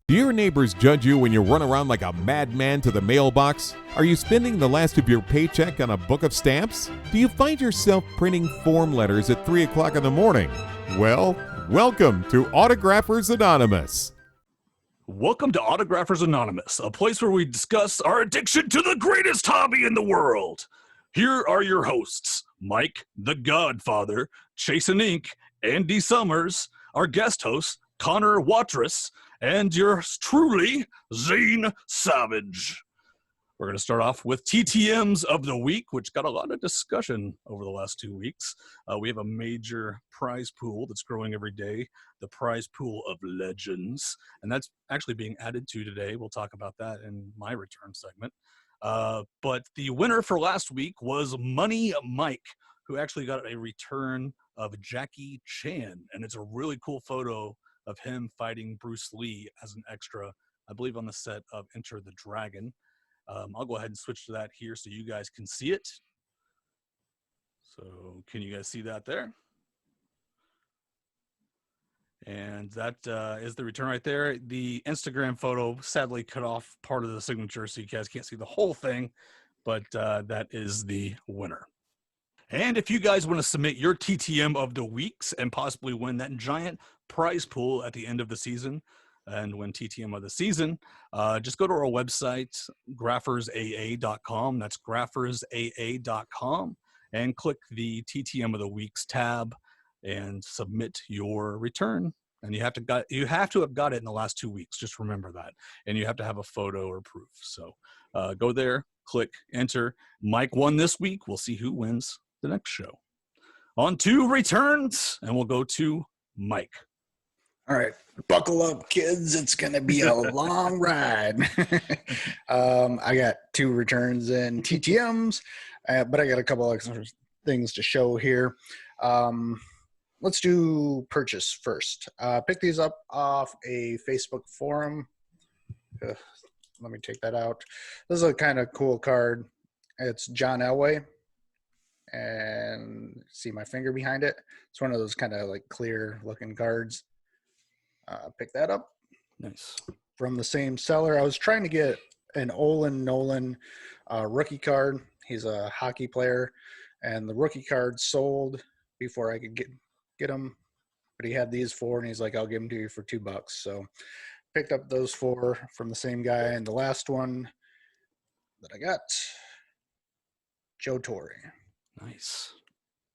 Do your neighbors judge you when you run around like a madman to the mailbox? Are you spending the last of your paycheck on a book of stamps? Do you find yourself printing form letters at 3 o'clock in the morning? Well, welcome to Autographers Anonymous. Welcome to Autographers Anonymous, a place where we discuss our addiction to the greatest hobby in the world. Here are your hosts, Mike, the Godfather, Chasing Inc., Andy Summers, our guest host, Connor Watrous, and yours truly, Zane Savage. We're going to start off with TTMs of the week, which got a lot of discussion over the last 2 weeks. We have a major prize pool that's growing every day, the prize pool of legends, and that's actually being added to today. We'll talk about that in my return segment. But the winner for last week was Money Mike, who actually got a return of Jackie Chan, and it's a really cool photo of him fighting Bruce Lee as an extra, I believe, on the set of Enter the Dragon. I'll go ahead and switch to that here so you guys can see it. So can you guys see that there? And that is the return right there. The Instagram photo sadly cut off part of the signature, so you guys can't see the whole thing, but that is the winner. And if you guys want to submit your TTM of the weeks and possibly win that giant prize pool at the end of the season and win TTM of the season, just go to our website, graphersaa.com. That's graphersaa.com, and click the TTM of the weeks tab and submit your return. And you have to have got it in the last 2 weeks. Just remember that. And you have to have a photo or proof. So go there, click, enter. Mike won this week. We'll see who wins the next show. On to returns, and we'll go to Mike. All right, buckle up, kids. It's going to be a long ride. I got 2 returns and TTMs, but I got a couple extra things to show here. Let's do purchase first. Pick these up off a Facebook forum. Let me take that out. This is a kind of cool card. It's John Elway. And see my finger behind it. It's one of those kind of like clear looking cards. Pick that up. Nice. From the same seller. I was trying to get an Olin Nolan rookie card. He's a hockey player, and the rookie card sold before I could get him. But he had these 4, and he's like, "I'll give them to you for $2." So picked up those 4 from the same guy. And the last one that I got, Joe Torre. Nice.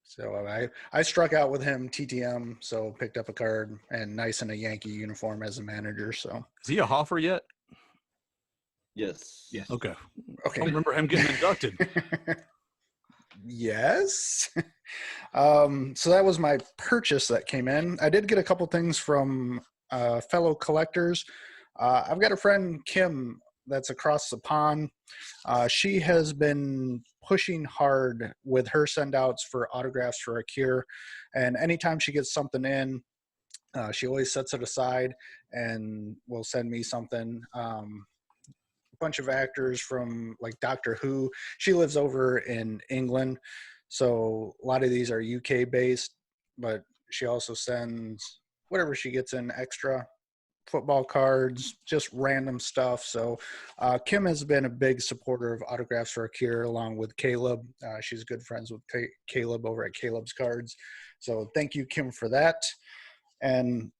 So I struck out with him TTM, so picked up a card, and nice in a Yankee uniform as a manager. So is he a Hoffer yet? Yes. Okay. I don't remember him getting inducted. Yes. So that was my purchase that came in. I did get a couple things from fellow collectors. I've got a friend, Kim, that's across the pond. She has been pushing hard with her send outs for autographs for a cure, and anytime she gets something in, she always sets it aside and will send me something. A bunch of actors from like Doctor Who. She lives over in England, so a lot of these are UK based, but she also sends whatever she gets in extra. Football cards, just random stuff. So Kim has been a big supporter of Autographs for a Cure along with Caleb. She's good friends with Caleb over at Caleb's Cards. So thank you, Kim, for that. And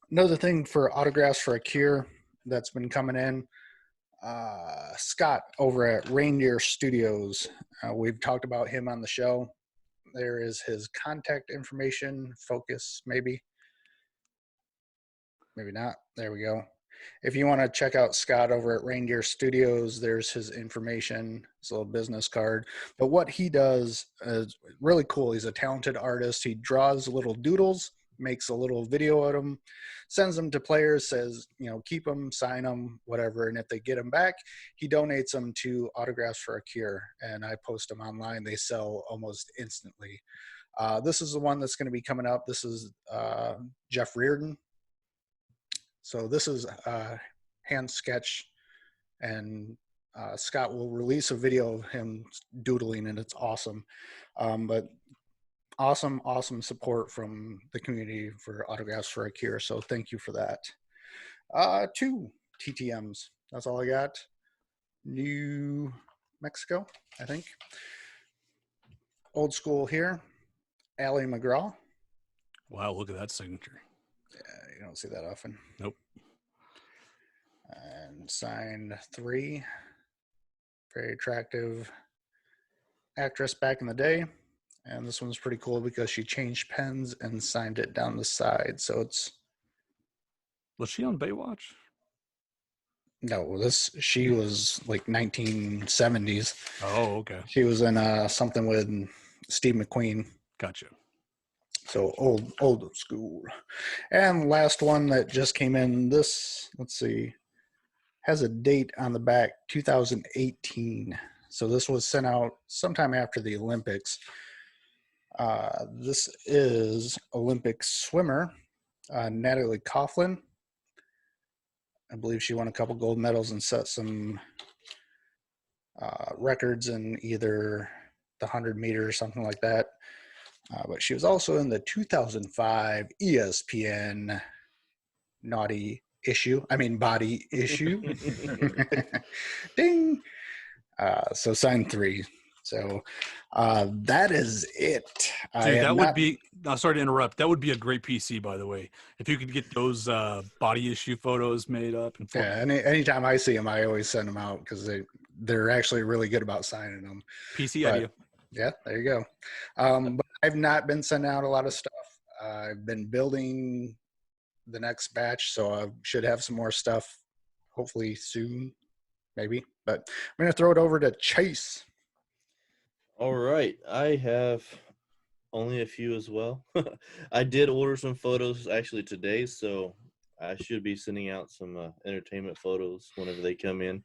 another thing for Autographs for a Cure that's been coming in, Scott over at Reindeer Studios. We've talked about him on the show. There is his contact information, focus maybe not. There we go. If you want to check out Scott over at Reindeer Studios, there's his information, his little business card. But what he does is really cool. He's a talented artist. He draws little doodles, makes a little video of them, sends them to players, says, keep them, sign them, whatever. And if they get them back, he donates them to Autographs for a Cure. And I post them online. They sell almost instantly. This is the one that's going to be coming up. This is Jeff Reardon. So this is hand sketch, and Scott will release a video of him doodling, and it's awesome. But awesome support from the community for Autographs for a Cure. So thank you for that. 2 TTMs. That's all I got. New Mexico, I think. Old school here. Allie McGraw. Wow, look at that signature. Yeah, you don't see that often. Nope. And signed 3. Very attractive actress back in the day. And this one's pretty cool because she changed pens and signed it down the side. So it's... Was she on Baywatch? No, she was like 1970s. Oh, okay. She was in something with Steve McQueen. Gotcha. So old school. And last one that just came in, this, let's see, has a date on the back, 2018. So this was sent out sometime after the Olympics. This is Olympic swimmer, Natalie Coughlin. I believe she won a couple gold medals and set some records in either the 100 meter or something like that. But she was also in the 2005 ESPN body issue. Ding. So signed 3. So that is it. Dude, that would be, sorry to interrupt, that would be a great PC, by the way. If you could get those body issue photos made up. And yeah, anytime I see them, I always send them out because they're actually really good about signing them. PC idea. Yeah, there you go. But I've not been sending out a lot of stuff. I've been building the next batch, so I should have some more stuff hopefully soon, maybe. But I'm going to throw it over to Chase. All right. I have only a few as well. I did order some photos actually today, so I should be sending out some entertainment photos whenever they come in.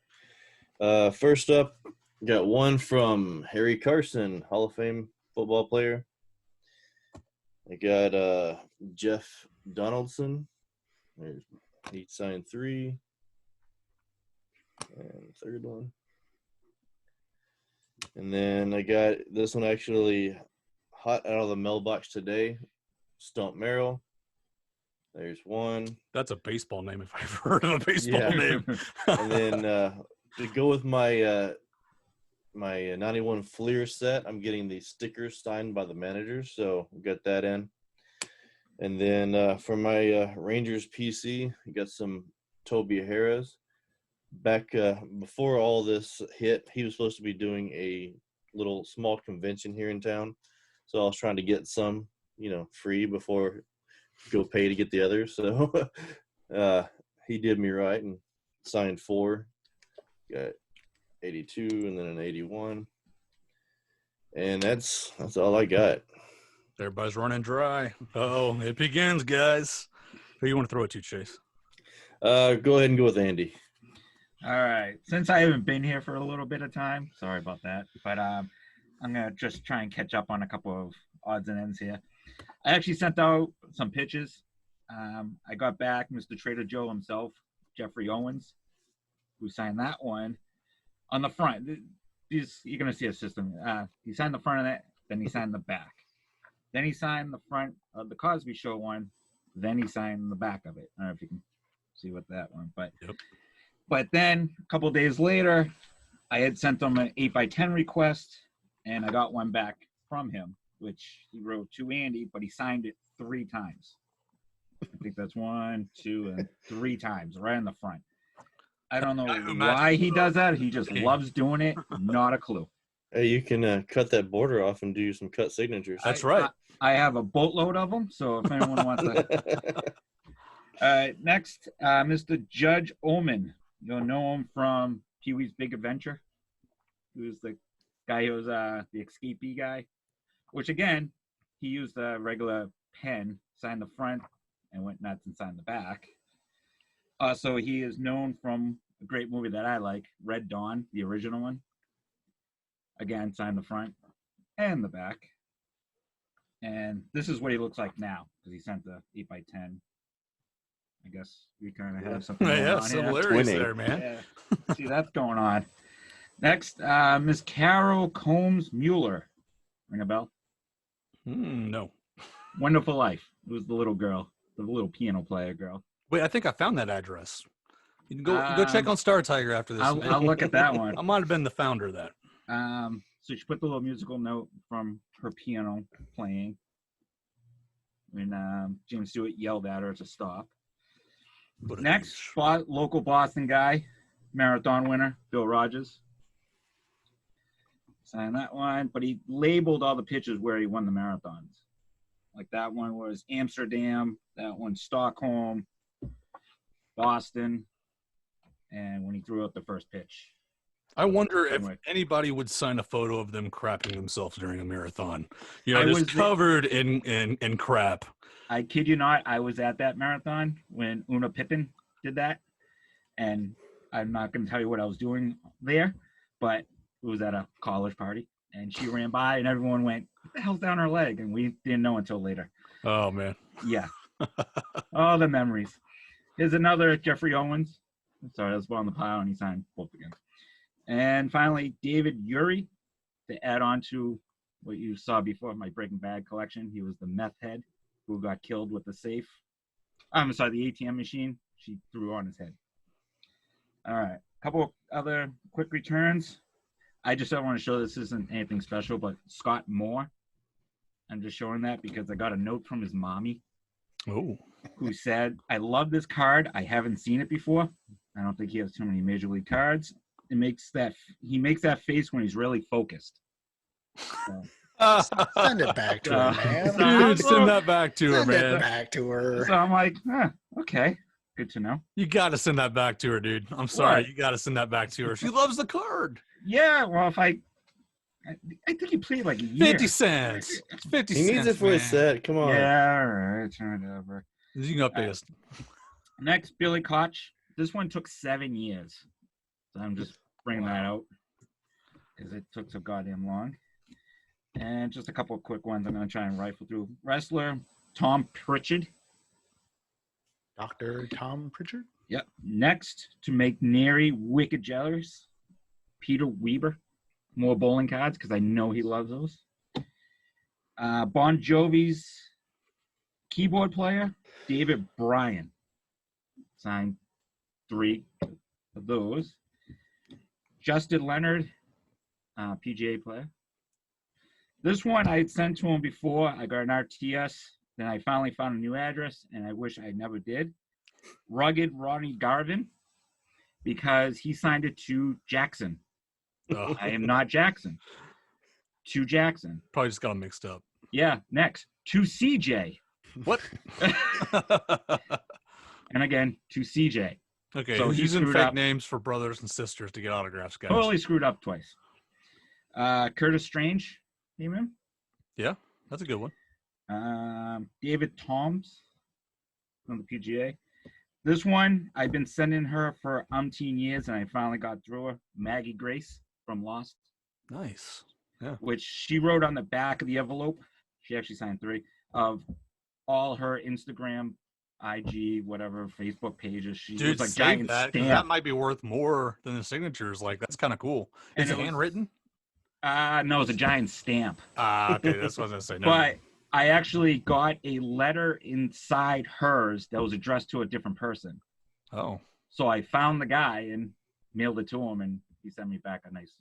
First up, got one from Harry Carson, Hall of Fame football player. I got Jeff Donaldson. He signed 3. And third one. And then I got this one actually hot out of the mailbox today. Stump Merrill. There's one. That's a baseball name if I've heard of a baseball name. And then to go with my my 91 Fleer set, I'm getting the stickers signed by the managers, so we got that in. And then for my Rangers PC, I got some Toby Harris. Back before all this hit, he was supposed to be doing a little small convention here in town. So I was trying to get some, free before go pay to get the others. So he did me right and signed 4. Got 82 and then an 81. And that's all I got. Everybody's running dry. Oh, it begins, guys. Who you want to throw it to, Chase? Go ahead and go with Andy. All right. Since I haven't been here for a little bit of time, sorry about that, but I'm going to just try and catch up on a couple of odds and ends here. I actually sent out some pitches. I got back Mr. Trader Joe himself, Jeffrey Owens, who signed that one on the front. You're going to see a system. He signed the front of that, then he signed the back. Then he signed the front of the Cosby Show one, then he signed the back of it. I don't know if you can see what that one, but yep. But then a couple of days later, I had sent him an 8x10 request, and I got one back from him, which he wrote to Andy, but he signed it 3 times. I think that's 1, 2, and 3 times right in the front. I don't know why he does that. He just loves doing it. Not a clue. Hey, you can cut that border off and do some cut signatures. That's right. I have a boatload of them, so if anyone wants to. Next, Mr. Judge Oman. You'll know him from Pee-wee's Big Adventure. He was the guy who was the escapee guy, which, again, he used a regular pen, signed the front, and went nuts and signed the back. So he is known from a great movie that I like, Red Dawn, the original one. Again, signed the front and the back. And this is what he looks like now, because he sent the 8x10. I guess we kind of have something going on similarities here. there, man. Yeah. See, that's going on. Next, Miss Carol Combs Mueller. Ring a bell? No. Wonderful Life. It was the little girl, the little piano player girl. Wait, I think I found that address. You can go check on Star Tiger after this. I'll look at that one. I might have been the founder of that. So she put the little musical note from her piano playing when James Stewart yelled at her to stop. Next, local Boston guy, marathon winner, Bill Rogers. Signed that one, but he labeled all the pitches where he won the marathons. Like that one was Amsterdam, that one Stockholm, Boston, and when he threw out the first pitch. I wonder if anybody would sign a photo of them crapping themselves during a marathon. You know, just covered in crap. I kid you not, I was at that marathon when Una Pippin did that. And I'm not going to tell you what I was doing there, but it was at a college party. And she ran by and everyone went, what the hell's down her leg? And we didn't know until later. Oh, man. Yeah. All the memories. Here's another Jeffrey Owens. Sorry, that was on the pile and he signed both again. And finally, David Urey, to add on to what you saw before my Breaking Bad collection. He was the meth head who got killed with the safe. I'm sorry, the ATM machine she threw on his head. All right, a couple other quick returns. I just don't want to show this isn't anything special, but Scott Moore. I'm just showing that because I got a note from his mommy. Oh. Who said, I love this card. I haven't seen it before. I don't think he has too many major league cards. He makes that face when he's really focused. So. Send it back to her, man. Dude, send that back to her, man. Send it back to her. So I'm like, okay, good to know. You got to send that back to her, dude. I'm sorry. What? You got to send that back to her. She loves the card. Yeah, well, if I think he played like a year. 50 cents. It's 50 cents. He needs it for his set. Come on. Yeah, all right. Turn it over. You can update us. Next, Billy Koch. This one took 7 years. So I'm just bringing that out because it took so goddamn long. And just a couple of quick ones I'm going to try and rifle through. Wrestler Tom Pritchard. Dr. Tom Pritchard? Yep. Next, to make Neri wicked jealous, Peter Weber. More bowling cards because I know he loves those. Bon Jovi's keyboard player, David Bryan. Signed 3 of those. Justin Leonard, PGA player. This one I had sent to him before. I got an RTS. Then I finally found a new address, and I wish I never did. Rugged Ronnie Garvin, because he signed it to Jackson. Oh. I am not Jackson. To Jackson. Probably just got them mixed up. Yeah, next. To CJ. What? And again, to CJ. Okay, so he's he's using screwed fake up. names for brothers and sisters to get autographs, guys. Totally screwed up twice. Curtis Strange came in. Yeah, that's a good one. David Toms from the PGA. This one, I've been sending her for umpteen years, and I finally got through her. Maggie Grace from Lost. Nice. Yeah. Which she wrote on the back of the envelope. She actually signed 3 of all her Instagram, IG, whatever, Facebook pages. She Dude, was like save giant that, 'cause stamp. that might be worth more than the signatures. Like, that's kind of cool. And Is it it was- handwritten? No, it's a giant stamp. Okay, that's what I was gonna say. No, But I actually got a letter inside hers that was addressed to a different person. oh, So I found the guy and mailed it to him, and he sent me back a nice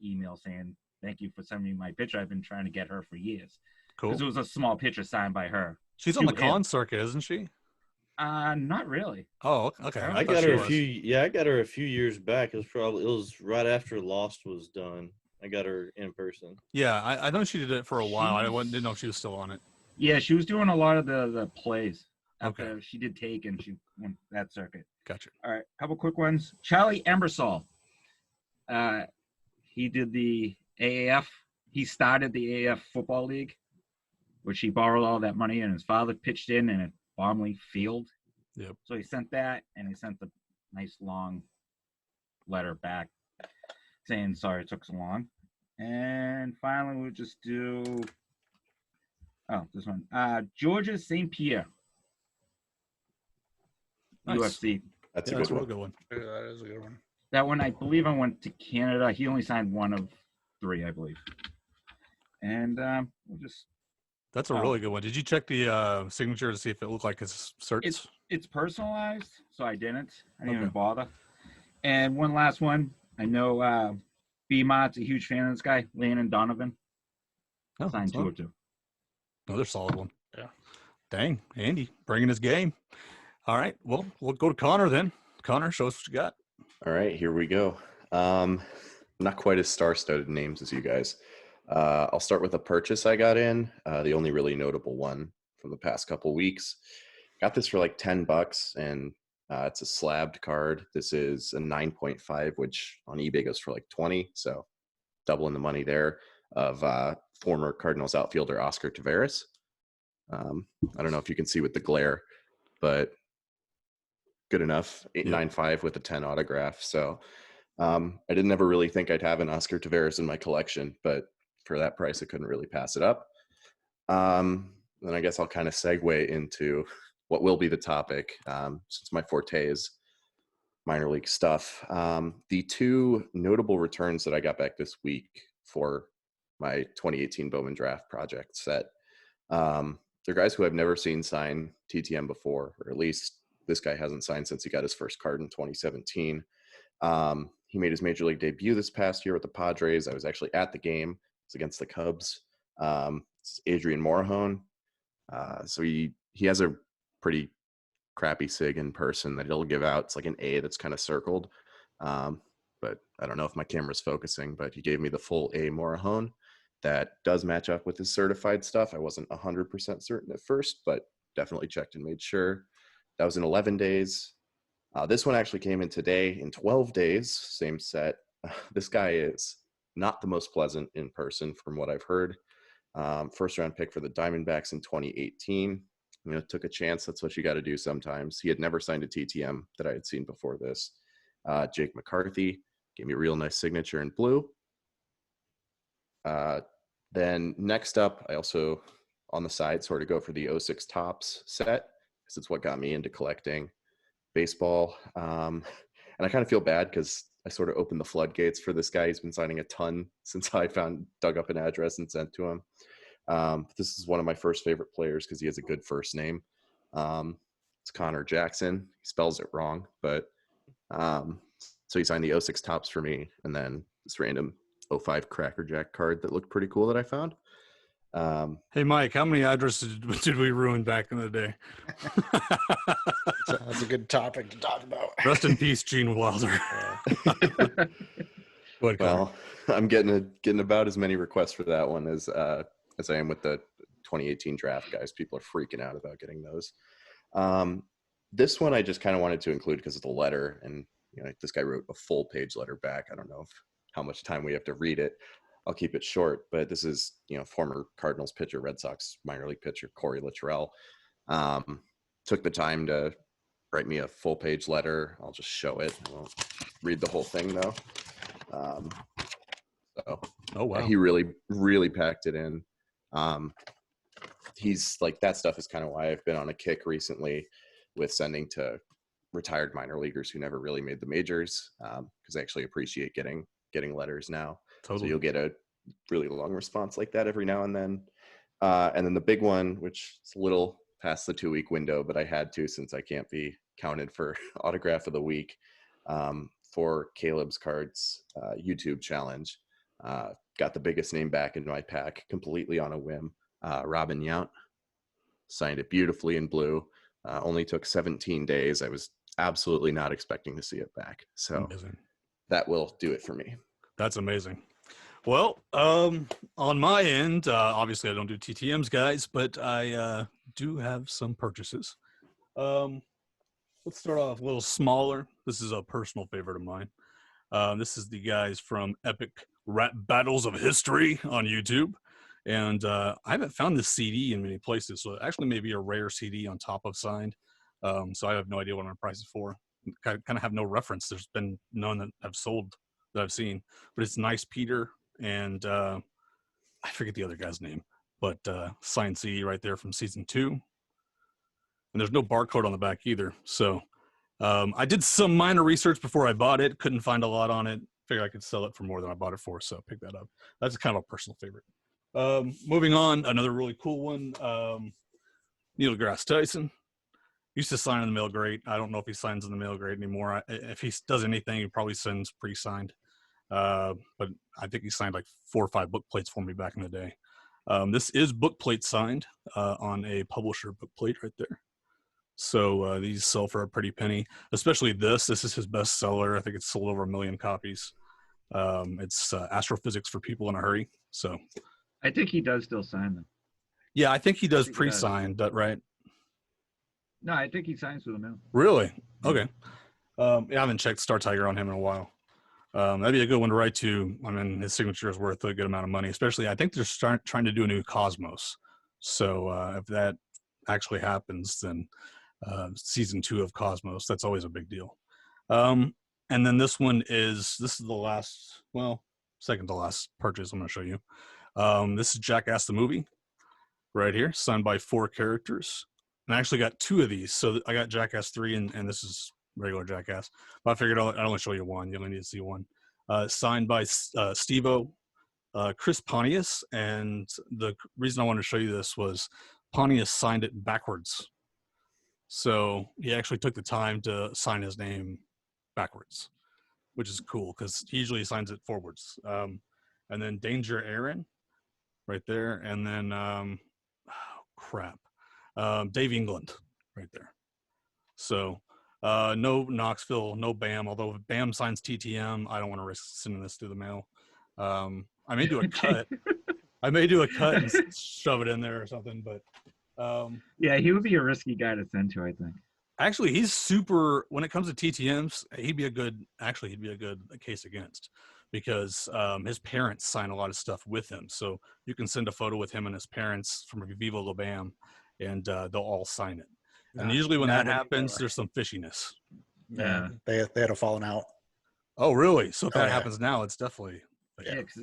email saying, thank you for sending me my picture. I've been trying to get her for years. cool. Because it was a small picture signed by her. She's on the to him. con circuit, isn't she? Not really. Oh, okay. I thought got she her was. I got her a few years back. It was right after Lost was done. I got her in person. Yeah, I know she did it for a while. Didn't know if she was still on it. Yeah, she was doing a lot of the plays. Okay. After she did take and she went that circuit. Gotcha. All right, couple quick ones. Charlie Embersol. He did the AAF. He started the AAF Football League, which he borrowed all that money, and his father pitched in, and it bombly failed. Yep. So he sent that, and he sent the nice long letter back saying, sorry it took so long. And finally, we'll just do, this one. Georgia St Pierre. Nice. UFC. That's Yeah, a that's good a one. real good one. That is a good one. That one, I believe I went to Canada. He only signed 1 of 3, I believe. And we'll just That's a really good one. Did you check the signature to see if it looked like his certs? It's personalized, so I didn't even bother. And one last one. I know B-Mod's a huge fan of this guy, Landon Donovan. Signed 202. Another solid one. Yeah. Dang, Andy, bringing his game. All right, well, we'll go to Connor then. Connor, show us what you got. All right, here we go. Not quite as star-studded names as you guys. I'll start with a purchase I got in, the only really notable one from the past couple weeks. Got this for like $10, and it's a slabbed card. This is a 9.5, which on eBay goes for like 20, so doubling the money there, of former Cardinals outfielder Oscar Taveras. I don't know if you can see with the glare, but good enough. 895 with a 10 autograph. So I didn't ever really think I'd have an Oscar Taveras in my collection, but for that price, I couldn't really pass it up. Then I guess I'll kind of segue into what will be the topic, since my forte is minor league stuff. The two notable returns that I got back this week for my 2018 Bowman Draft project set, they're guys who I've never seen sign TTM before, or at least this guy hasn't signed since he got his first card in 2017. He made his major league debut this past year with the Padres. I was actually at the game. It's against the Cubs. It's Adrian Morahone. So he has a pretty crappy sig in person that he'll give out. It's like an A that's kind of circled. But I don't know if my camera's focusing, but he gave me the full A Morahone. That does match up with his certified stuff. I wasn't 100% certain at first, but definitely checked and made sure. That was in 11 days. This one actually came in today in 12 days, same set. This guy is not the most pleasant in person from what I've heard. First round pick for the Diamondbacks in 2018. Took a chance. That's what you got to do sometimes. He had never signed a TTM that I had seen before this. Jake McCarthy gave me a real nice signature in blue. Then next up, I also, on the side, sort of go for the 06 Topps set, because it's what got me into collecting baseball. And I kind of feel bad because I sort of opened the floodgates for this guy. He's been signing a ton since I dug up an address and sent to him. This is one of my first favorite players because he has a good first name. It's Connor Jackson. He spells it wrong, but so he signed the 06 Topps for me, and then this random 05 Cracker Jack card that looked pretty cool that I found. Hey, Mike, how many addresses did we ruin back in the day? That's a good topic to talk about. Rest in peace, Gene Wilder. Well, I'm getting about as many requests for that one as I am with the 2018 draft guys. People are freaking out about getting those. This one I just kind of wanted to include because of the letter, and this guy wrote a full page letter back. I don't know how much time we have to read it. I'll keep it short, but this is, former Cardinals pitcher, Red Sox minor league pitcher, Corey Luttrell. Took the time to write me a full page letter. I'll just show it. I won't read the whole thing though. Oh wow. He really, really packed it in. He's like, that stuff is kind of why I've been on a kick recently with sending to retired minor leaguers who never really made the majors, because I actually appreciate getting letters now. Totally. So you'll get a really long response like that every now and then. And then the big one, which is a little past the 2-week window, but I had to since I can't be counted for autograph of the week, for Caleb's Cards YouTube challenge. Got the biggest name back in my pack completely on a whim. Robin Yount signed it beautifully in blue. Only took 17 days. I was absolutely not expecting to see it back. So amazing. That will do it for me. That's amazing. Well, on my end, obviously I don't do TTMs, guys, but I do have some purchases. Let's start off a little smaller. This is a personal favorite of mine. This is the guys from Epic Rap Battles of History on YouTube. And I haven't found this CD in many places, so it actually may be a rare CD on top of signed. So I have no idea what my price is for. I kind of have no reference. There's been none that have sold that I've seen, but it's Nice Peter and I forget the other guy's name, but signed CD right there from season 2. And there's no barcode on the back either. So I did some minor research before I bought it. Couldn't find a lot on it. Figured I could sell it for more than I bought it for, so pick that up. That's kind of a personal favorite. Moving on, another really cool one. Neil deGrasse Tyson used to sign in the mail great. I don't know if he signs in the mail great anymore. If he does anything, he probably sends pre-signed. But I think he signed like 4 or 5 book plates for me back in the day. This is book plate signed on a publisher book plate right there. So these sell for a pretty penny, especially this. This is his best seller. I think it's sold over 1 million copies. It's Astrophysics for People in a Hurry. So I think he does still sign them. yeah, I think he does think he pre-signed, that right? No, I think he signs for the mail. Really? Okay. Yeah, I haven't checked Star Tiger on him in a while. That'd be a good one to write to. I mean, his signature is worth a good amount of money, especially I think they're trying to do a new Cosmos. So if that actually happens, then season 2 of Cosmos, that's always a big deal. And then this is the last, well, second to last purchase I'm going to show you. This is Jackass the Movie right here, signed by 4 characters. And I actually got 2 of these. So I got Jackass 3 and this is regular Jackass. But I figured I'd only show you one. You only need to see one. Signed by Steve-O, Chris Pontius. And the reason I wanted to show you this was Pontius signed it backwards. So he actually took the time to sign his name backwards, which is cool because he usually signs it forwards. And then Danger Aaron right there. And then, Dave England right there. So no Knoxville, no BAM, although if BAM signs TTM, I don't want to risk sending this through the mail. I may do a cut. I may do a cut and shove it in there or something, but yeah, he would be a risky guy to send to, I think. actually he's super, when it comes to TTMs, he'd be a good case against, because his parents sign a lot of stuff with him. So you can send a photo with him and his parents from Viva La Bam, and they'll all sign it. And usually when that happens, there's some fishiness. Yeah. They had a falling out. Oh, really? So if that yeah. happens now, it's definitely. Yeah, 'cause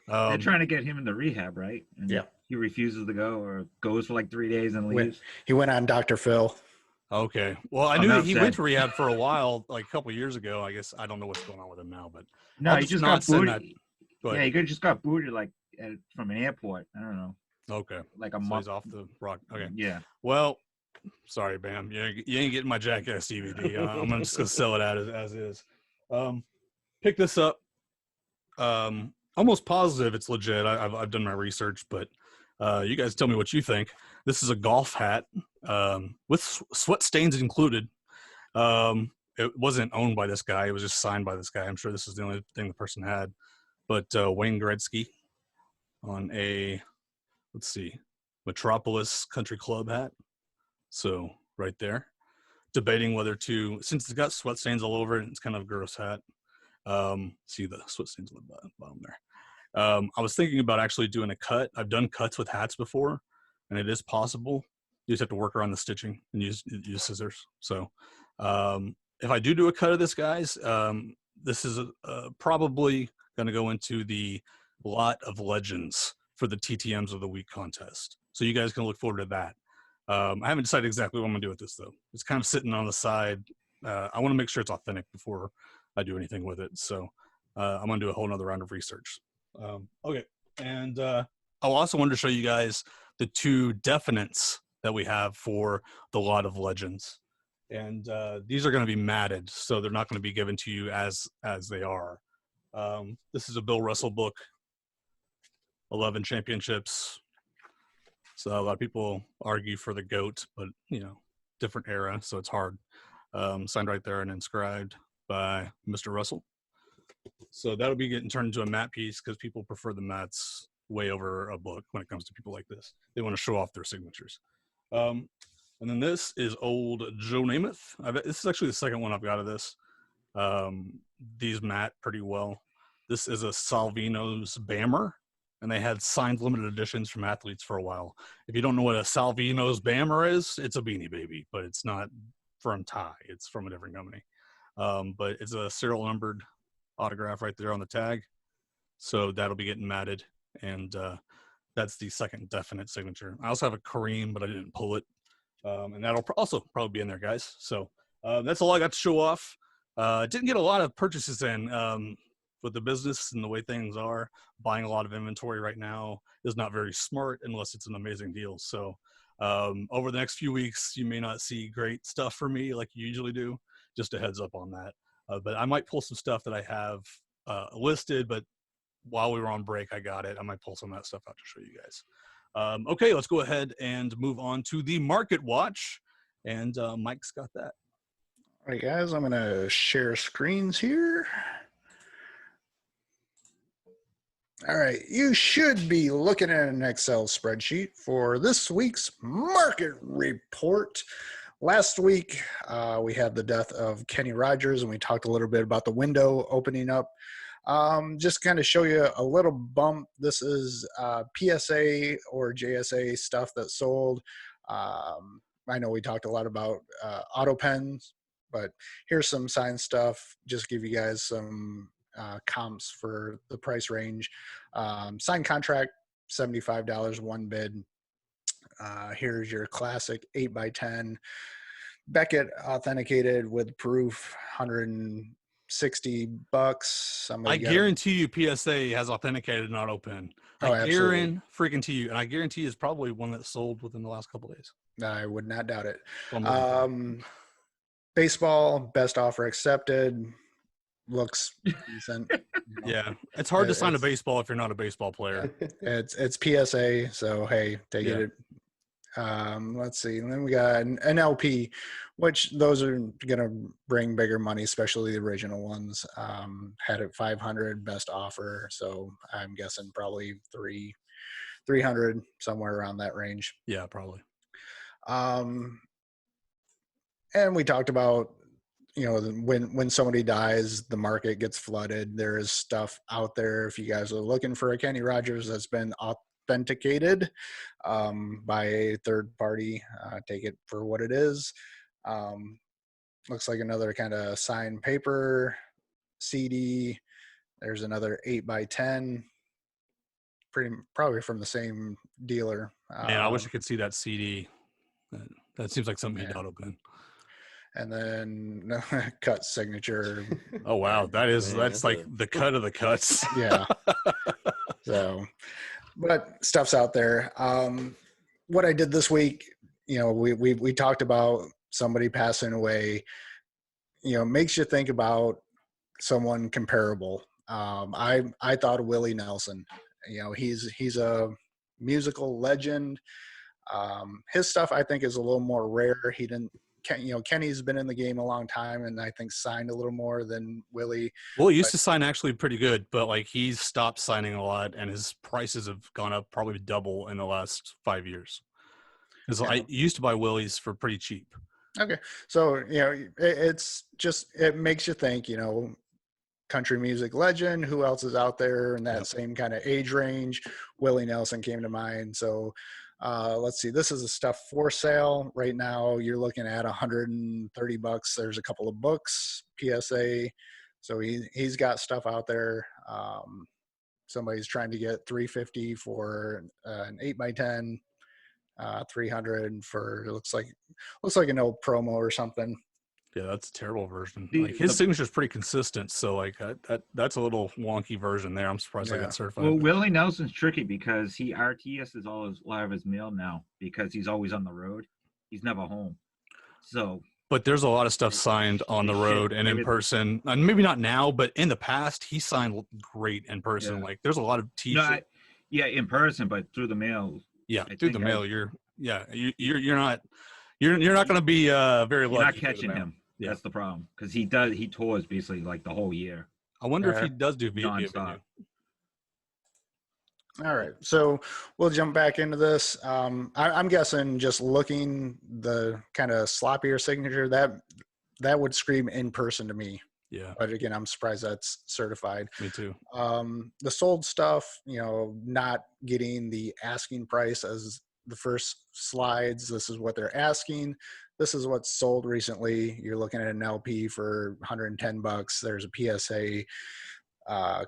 they're trying to get him into rehab, right? And Yeah. he refuses to go, or goes for like 3 days and leaves. He went on Dr. Phil. Okay. Well, I I'm knew that not he sad. went to rehab for a while, like a couple of years ago. I guess I don't know what's going on with him now, but No, I'll he just just not got send booted. Go Yeah, ahead. he could just got booted like from an airport. I don't know, Okay. like a So month. he's off the rock. Okay. Yeah. Well, sorry, Bam. You ain't getting my Jackass DVD. I'm just gonna sell it out as is. Pick this up. Almost positive it's legit. I've done my research, but you guys tell me what you think. This is a golf hat with sweat stains included. It wasn't owned by this guy. It was just signed by this guy. I'm sure this is the only thing the person had. But Wayne Gretzky on a, let's see, Metropolis Country Club hat. So right there, debating whether to, since it's got sweat stains all over it, it's kind of a gross hat. See the sweat stains on the bottom there. I was thinking about actually doing a cut. I've done cuts with hats before, and it is possible. You just have to work around the stitching and use scissors. So if I do a cut of this, guys, this is probably going to go into the lot of legends for the TTMs of the week contest. So you guys can look forward to that. I haven't decided exactly what I'm going to do with this, though. It's kind of sitting on the side. I want to make sure it's authentic before I do anything with it. So I'm going to do a whole nother round of research. Okay. And I also wanted to show you guys the 2 definites that we have for the lot of legends. And these are going to be matted, so they're not going to be given to you as they are. This is a Bill Russell book, 11 championships. So a lot of people argue for the GOAT, but, different era, so it's hard. Signed right there and inscribed by Mr. Russell. So that'll be getting turned into a matte piece because people prefer the mattes way over a book when it comes to people like this. They want to show off their signatures. And then this is old Joe Namath. This is actually the second one I've got of this. These matte pretty well. This is a Salvino's Bammer, and they had signed limited editions from athletes for a while. If you don't know what a Salvino's Bammer is, it's a Beanie Baby, but it's not from Ty. It's from a different company. But it's a serial numbered autograph right there on the tag. So that'll be getting matted, and that's the second definite signature. I also have a Kareem, but I didn't pull it. And that'll also probably be in there, guys. So that's all I got to show off. Didn't get a lot of purchases in. with the business and the way things are, buying a lot of inventory right now is not very smart unless it's an amazing deal. So over the next few weeks, you may not see great stuff for me like you usually do. Just a heads up on that. But I might pull some stuff that I have listed, but while we were on break, I got it. I might pull some of that stuff out to show you guys. Okay, let's go ahead and move on to the Market Watch. And Mike's got that. All right, guys, I'm going to share screens here. All right, you should be looking at an Excel spreadsheet for this week's market report. Last week, we had the death of Kenny Rogers, and we talked a little bit about the window opening up. Just kind of show you a little bump. This is PSA or JSA stuff that sold. I know we talked a lot about auto pens, but here's some signed stuff. Just give you guys some comps for the price range. Signed contract, $75, one bid. Here's your classic 8x10. Beckett authenticated with proof, $160. I guarantee you PSA has authenticated an auto pen. I guarantee you, and I guarantee it's probably one that sold within the last couple of days. I would not doubt it. Baseball, best offer accepted. Looks decent. Yeah, it's hard to sign a baseball if you're not a baseball player. It's PSA, so hey, take it. Let's see. And then we got an LP, which those are gonna bring bigger money, especially the original ones. Had it 500 best offer, so I'm guessing probably 300 somewhere around that range. Yeah, probably. And we talked about, you know, when somebody dies, the market gets flooded. There is stuff out there. If you guys are looking for a Kenny Rogers that's been authenticated by a third party, take it for what it is. Looks like another kind of signed paper CD. There's another 8x10, probably from the same dealer. Man, I wish I could see that CD. That seems like something he'd open. And then cut signature. Oh wow, that's like the cut of the cuts. Yeah. So, but stuff's out there. What I did this week, you know, we talked about somebody passing away. You know, makes you think about someone comparable. I thought of Willie Nelson. You know, he's a musical legend. His stuff I think is a little more rare. Kenny's been in the game a long time, and I think signed a little more than Willie. Well, he used to sign actually pretty good, but like he's stopped signing a lot, and his prices have gone up probably double in the last 5 years. Because I used to buy Willie's for pretty cheap. Okay, so you know, it makes you think. You know, country music legend. Who else is out there in that same kind of age range? Willie Nelson came to mind. So. Let's see, this is the stuff for sale right now. You're looking at $130. There's a couple of books, PSA. So he's got stuff out there. Somebody's trying to get $350 for an 8x10, $300 for, it looks like an old promo or something. Yeah, that's a terrible version. Like his signature is pretty consistent, so like that's a little wonky version there. I'm surprised I got certified. Well, Willie Nelson's tricky because he RTS's a lot of his mail now because he's always on the road. He's never home. So, but there's a lot of stuff signed on the road and in person, and maybe not now, but in the past he signed great in person. Yeah. Like there's a lot of T-shirts. In person, but through the mail. Yeah, through the mail, you're not going to be very lucky. You're not catching him. Yeah. That's the problem because he tours basically like the whole year. I wonder if he does do video. All right, so we'll jump back into this. I'm guessing just looking the kind of sloppier signature that would scream in person to me. Yeah, but again, I'm surprised that's certified. Me too. The sold stuff, you know, not getting the asking price as the first slides. This is what they're asking. This is what's sold recently. You're looking at an LP for $110. There's a PSA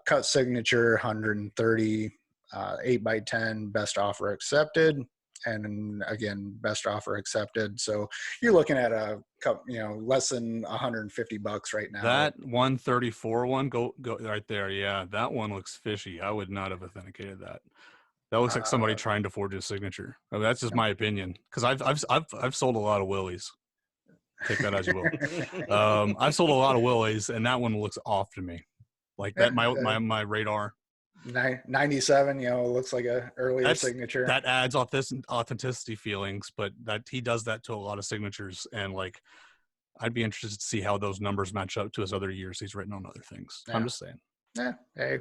cut signature, $130, 8x10, best offer accepted. and again, best offer accepted. So you're looking at a couple, less than $150 right now. That 134 one, go right there. Yeah, that one looks fishy. I would not have authenticated that. That looks like somebody trying to forge a signature. I mean, that's just my opinion, because I've sold a lot of Willies. Take that as you will. I've sold a lot of Willies, and that one looks off to me. Like that, my radar. 97, looks like a earlier signature. That adds authenticity feelings, but that he does that to a lot of signatures, and like I'd be interested to see how those numbers match up to his other years he's written on other things. Yeah. I'm just saying. Yeah. Hey,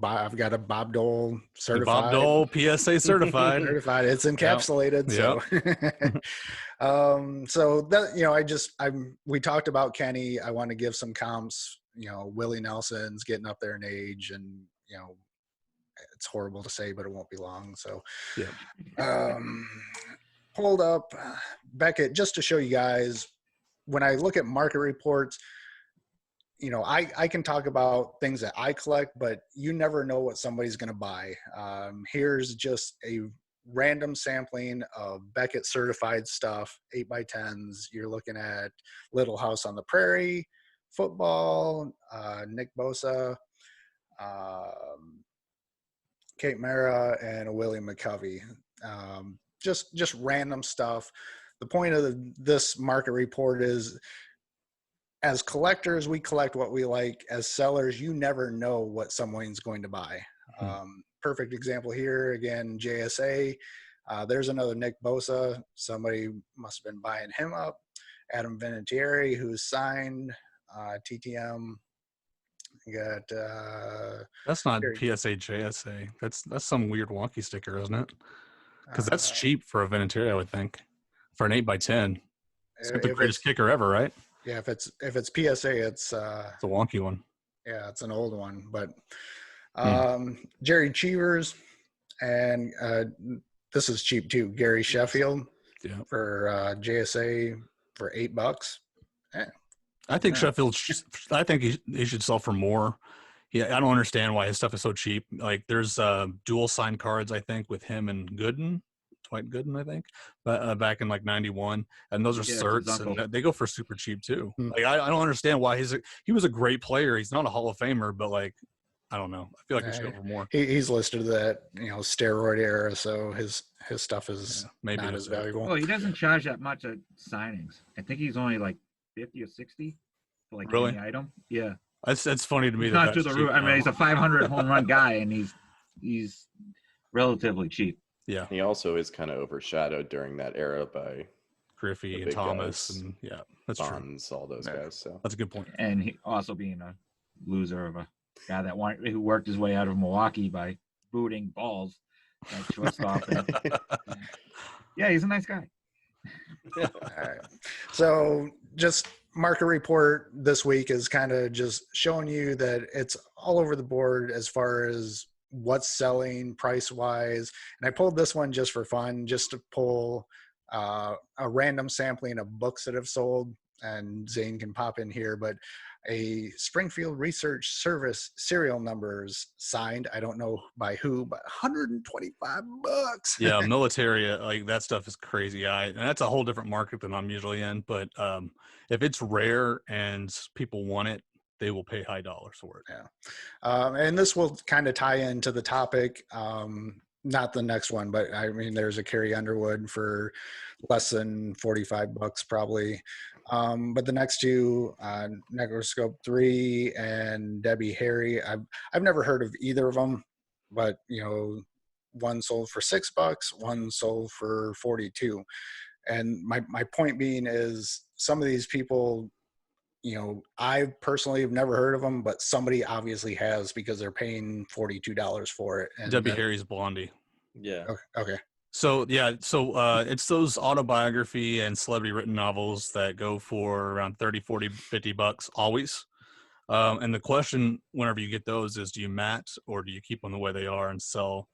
I've got a Bob Dole certified. Bob Dole PSA certified. Certified. It's encapsulated. Yep. So, so that we talked about Kenny. I want to give some comps. Willie Nelson's getting up there in age, and it's horrible to say, but it won't be long. So, yeah. Pulled up Beckett just to show you guys. When I look at market reports, I can talk about things that I collect, but you never know what somebody's going to buy. Here's just a random sampling of Beckett certified stuff, 8x10s. You're looking at Little House on the Prairie, football, Nick Bosa, Kate Mara, and a Willie McCovey. Just random stuff. The point of this market report is, as collectors, we collect what we like. As sellers, you never know what someone's going to buy. Perfect example here, again, JSA. There's another Nick Bosa. Somebody must have been buying him up. Adam Vinatieri, who's signed, TTM. You got that's not PSA JSA. That's some weird wonky sticker, isn't it? Because that's cheap for a Vinatieri, I would think. For an 8x10, it's got the greatest kicker ever, right? Yeah, if it's PSA, it's a wonky one. Yeah, it's an old one. But Jerry Cheevers, and this is cheap too. Gary Sheffield, for JSA for $8. Yeah. I think Sheffield. I think he should sell for more. Yeah, I don't understand why his stuff is so cheap. Like there's dual sign cards, I think, with him and Gooden. Dwight Gooden, I think, but back in like '91, and those are certs, and they go for super cheap too. Like I don't understand why he was a great player. He's not a Hall of Famer, but like I don't know. I feel like he should go for more. He's listed that steroid era, so his stuff is maybe not as valuable. Well, he doesn't charge that much at signings. I think he's only like 50 or 60 for like any item. Yeah, that's funny to me. Not to the roof. I mean, he's a 500 home run guy, and he's relatively cheap. Yeah, he also is kind of overshadowed during that era by Griffey and Thomas, and that's Bonds, true. All those guys. So that's a good point. And he also being a loser of a guy who worked his way out of Milwaukee by booting balls at shortstop. Yeah, he's a nice guy. All right. So just market report this week is kind of just showing you that it's all over the board as far as what's selling price wise. And I pulled this one just for fun, just to pull a random sampling of books that have sold, and Zane can pop in here, but a Springfield Research Service serial numbers signed. I don't know by who, but $125. Yeah, military, like that stuff is crazy. And that's a whole different market than I'm usually in. But if it's rare and people want it, they will pay high dollars for it. Yeah. And this will kind of tie into the topic. Not the next one, but I mean, there's a Carrie Underwood for less than $45 probably. But the next two, Necroscope 3 and Debbie Harry, I've never heard of either of them, but one sold for $6, one sold for 42. And my point being is, some of these people, I personally have never heard of them, but somebody obviously has, because they're paying $42 for it. And Debbie Harry's Blondie. Yeah. Okay. So it's those autobiography and celebrity written novels that go for around $30, $40, $50 always. And the question whenever you get those is, do you mat or do you keep them the way they are and sell?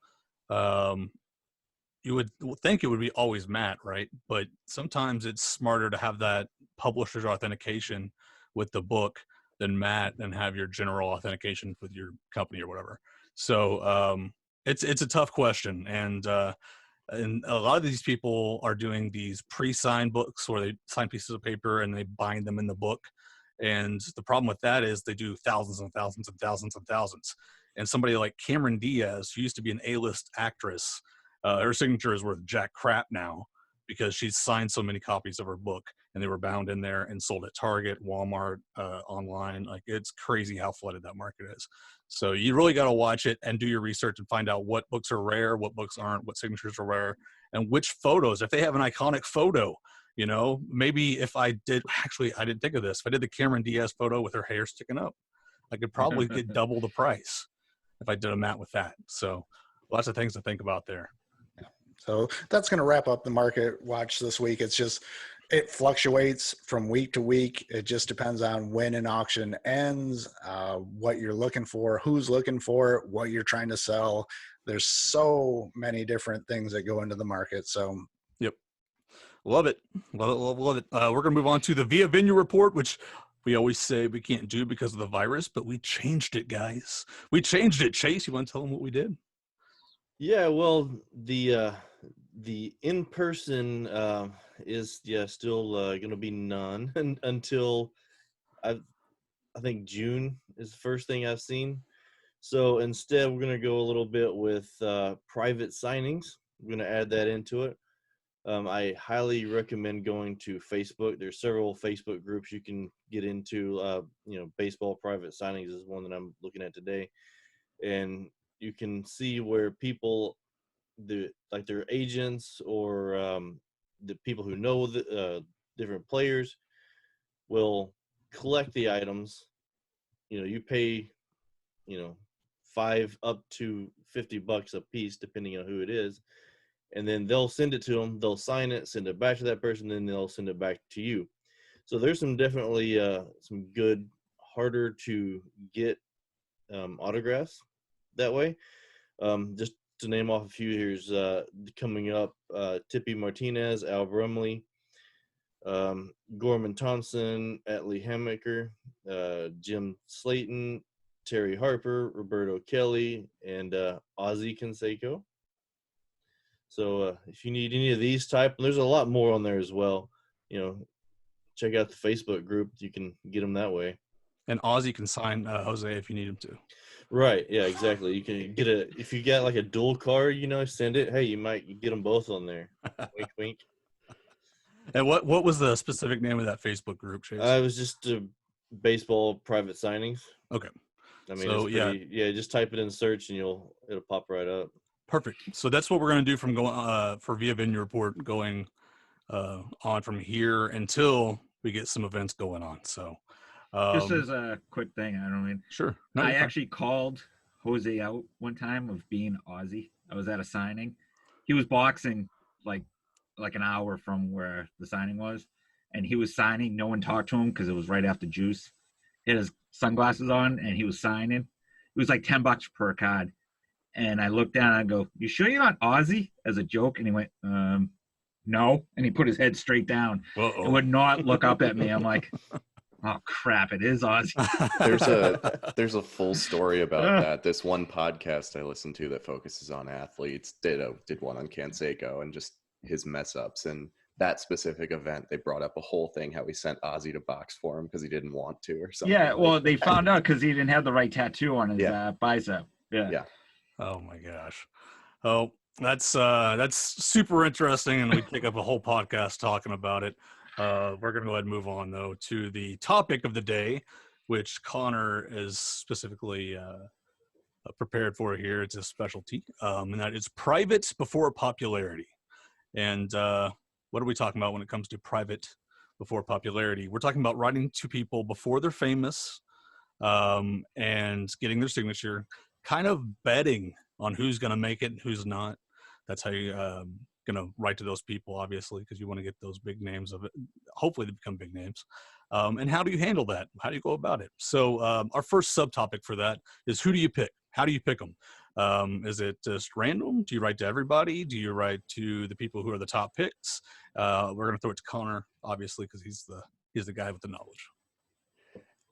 You would think it would be always mat, right? But sometimes it's smarter to have that publisher's authentication with the book than mat and have your general authentication with your company or whatever. So it's a tough question. And And a lot of these people are doing these pre-signed books where they sign pieces of paper and they bind them in the book. And the problem with that is they do thousands and thousands and thousands and thousands. And somebody like Cameron Diaz, who used to be an A-list actress, her signature is worth jack crap now because she's signed so many copies of her book, and they were bound in there and sold at Target, Walmart, online. Like, it's crazy how flooded that market is. So you really got to watch it and do your research and find out what books are rare, what books aren't, what signatures are rare, and which photos. If they have an iconic photo, maybe if I didn't think of this. If I did the Cameron Diaz photo with her hair sticking up, I could probably get double the price if I did a mat with that. So lots of things to think about there. So that's going to wrap up the market watch this week. It fluctuates from week to week. It just depends on when an auction ends, what you're looking for, who's looking for it, what you're trying to sell. There's so many different things that go into the market. So, yep. Love it. Love it. We're going to move on to the Via Venue report, which we always say we can't do because of the virus, but we changed it, guys. We changed it. Chase, you want to tell them what we did? Yeah, well, the in-person is still going to be none until I think June is the first thing I've seen. So instead, we're going to go a little bit with private signings. We're going to add that into it. I highly recommend going to Facebook. There's several Facebook groups you can get into. Baseball private signings is one that I'm looking at today, and you can see where people, their agents or the people who know the different players will collect the items. You pay, $5 up to $50 a piece, depending on who it is. And then they'll send it to them. They'll sign it, send it back to that person, then they'll send it back to you. So there's definitely some good, harder to get autographs that way. Just to name off a few, here's coming up: Tippy Martinez, Al Brumley, Gorman Thompson, Atlee Hammaker, Jim Slayton, Terry Harper, Roberto Kelly, and Ozzie Canseco. So if you need any of these there's a lot more on there as well. Check out the Facebook group. You can get them that way. And Ozzie can sign Jose if you need him to. Right. Yeah, exactly. You can get if you got like a dual card, send it. Hey, you might get them both on there. Wink, wink. And what was the specific name of that Facebook group, Chase? It was just baseball private signings. Okay. I mean, just type it in search and it'll pop right up. Perfect. So that's what we're going to do from going for Via Venue report going on from here until we get some events going on. So just as a quick thing, I don't mean. Sure. No, I actually called Jose out one time of being Aussie. I was at a signing. He was boxing like an hour from where the signing was, and he was signing. No one talked to him because it was right after juice. He had his sunglasses on, and he was signing. It was like $10 per card. And I looked down and I go, "You sure you're not Aussie?" as a joke. And he went, "No." And he put his head straight down and would not look up at me. I'm like, oh crap, it is Aussie. There's a full story about that. This one podcast I listened to that focuses on athletes did one on Canseco and just his mess ups. And that specific event, they brought up a whole thing how he sent Ozzie to box for him because he didn't want to or something. Yeah, well, they found out because he didn't have the right tattoo on his bicep. Yeah. Oh my gosh. Oh, that's super interesting, and we pick up a whole podcast talking about it. We're gonna go ahead and move on though to the topic of the day, which Connor is specifically prepared for here. It's a specialty, and that is private before popularity. And what are we talking about when it comes to private before popularity? We're talking about writing to people before they're famous, and getting their signature. Kind of betting on who's going to make it and who's not. That's how you're going to write to those people, obviously, because you want to get those big names of it. Hopefully they become big names. And how do you handle that? How do you go about it? So our first subtopic for that is, who do you pick? How do you pick them? Is it just random? Do you write to everybody? Do you write to the people who are the top picks? We're going to throw it to Connor, obviously, because he's the guy with the knowledge.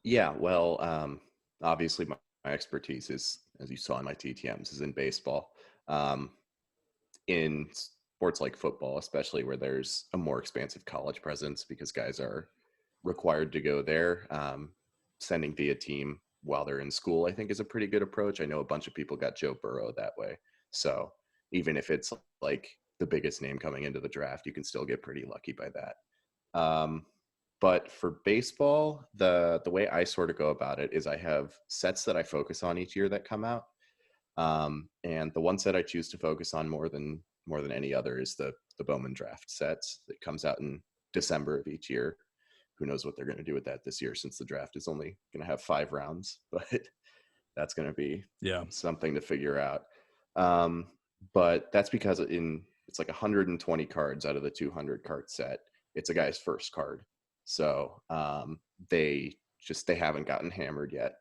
Yeah, well, obviously my expertise is, as you saw in my TTMs, is in baseball. In sports like football, especially where there's a more expansive college presence because guys are required to go there. Sending via team while they're in school, I think, is a pretty good approach. I know a bunch of people got Joe Burrow that way. So even if it's like the biggest name coming into the draft, you can still get pretty lucky by that. But for baseball, the way I sort of go about it is I have sets that I focus on each year that come out. And the one set I choose to focus on more than any other is the Bowman draft sets that comes out in December of each year. Who knows what they're going to do with that this year, since the draft is only going to have 5 rounds, but that's going to be something to figure out. But that's because it's like 120 cards out of the 200 card set. It's a guy's first card. So they haven't gotten hammered yet.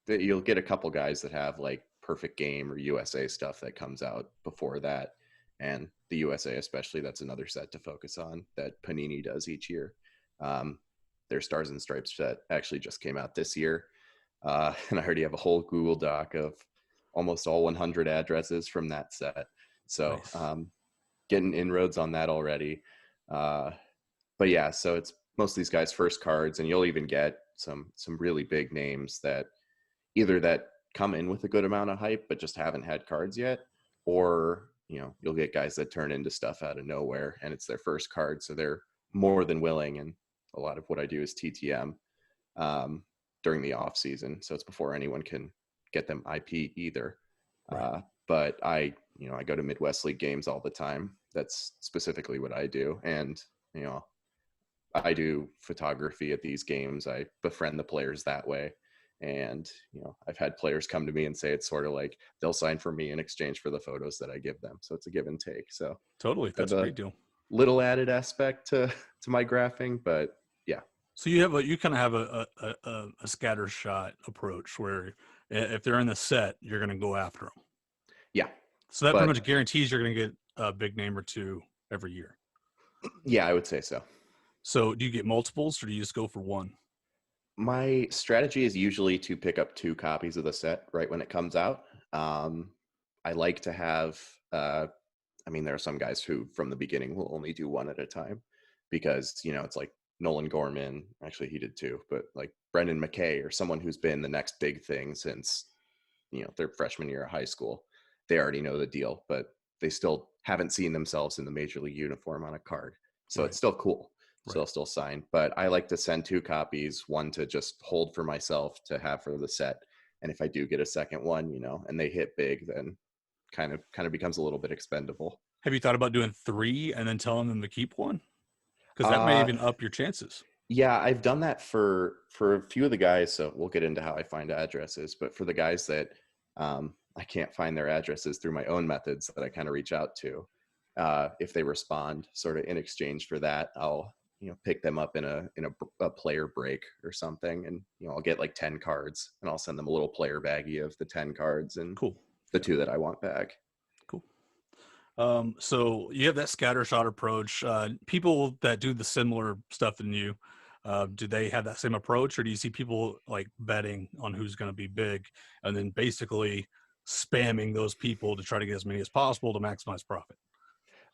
You'll get a couple guys that have like perfect game or USA stuff that comes out before that. And the USA especially, that's another set to focus on that Panini does each year. Their Stars and Stripes set actually just came out this year. And I already have a whole Google Doc of almost all 100 addresses from that set. So nice. Getting inroads on that already. But yeah, so it's most of these guys' first cards, and you'll even get some really big names that either that come in with a good amount of hype but just haven't had cards yet, or you'll get guys that turn into stuff out of nowhere and it's their first card, so they're more than willing. And a lot of what I do is TTM during the off season, so it's before anyone can get them IP either. Right. But I go to Midwest League games all the time. That's specifically what I do. And I do photography at these games. I befriend the players that way. And, I've had players come to me and say it's sort of like they'll sign for me in exchange for the photos that I give them. So it's a give and take. So totally. That's a great deal. Little added aspect to my graphing, but yeah. So you kind of have a scatter shot approach where if they're in the set, you're going to go after them. Yeah. So that pretty much guarantees you're going to get a big name or two every year. Yeah, I would say so. So do you get multiples or do you just go for one? My strategy is usually to pick up 2 copies of the set right when it comes out. I like to have, there are some guys who from the beginning will only do 1 at a time because, it's like Nolan Gorman, actually he did 2, but like Brendan McKay or someone who's been the next big thing since, their freshman year of high school. They already know the deal, but they still haven't seen themselves in the major league uniform on a card. So It's still cool. So they'll still sign, but I like to send 2 copies, one to just hold for myself to have for the set. And if I do get a second one, and they hit big, then kind of becomes a little bit expendable. Have you thought about doing 3 and then telling them to keep one? Because that may even up your chances. Yeah, I've done that for a few of the guys. So we'll get into how I find addresses, but for the guys that I can't find their addresses through my own methods that I kind of reach out to, if they respond sort of in exchange for that, I'll pick them up in a player break or something. And, I'll get like 10 cards and I'll send them a little player baggie of the 10 cards and the 2 that I want back. Cool. So you have that scatter shot approach. People that do the similar stuff than you, do they have that same approach, or do you see people like betting on who's going to be big and then basically spamming those people to try to get as many as possible to maximize profit?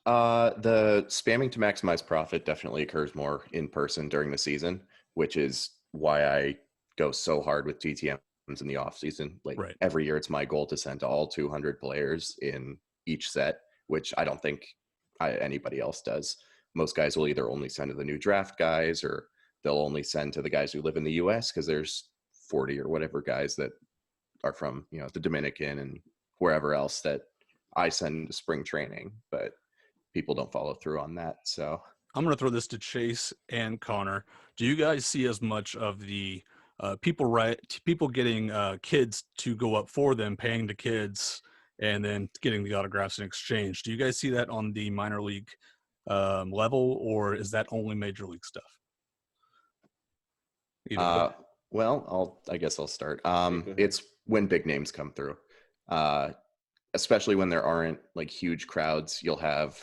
The spamming to maximize profit definitely occurs more in person during the season, which is why I go so hard with TTMs in the off season. Like every year, it's my goal to send to all 200 players in each set, which I don't think anybody else does. Most guys will either only send to the new draft guys, or they'll only send to the guys who live in the U.S. because there's 40 or whatever guys that are from, the Dominican and wherever else that I send to spring training, but people don't follow through on that. So I'm going to throw this to Chase and Connor. Do you guys see as much of the people getting kids to go up for them, paying the kids, and then getting the autographs in exchange? Do you guys see that on the minor league level, or is that only major league stuff? Well, I guess I'll start. It's when big names come through, especially when there aren't like huge crowds. You'll have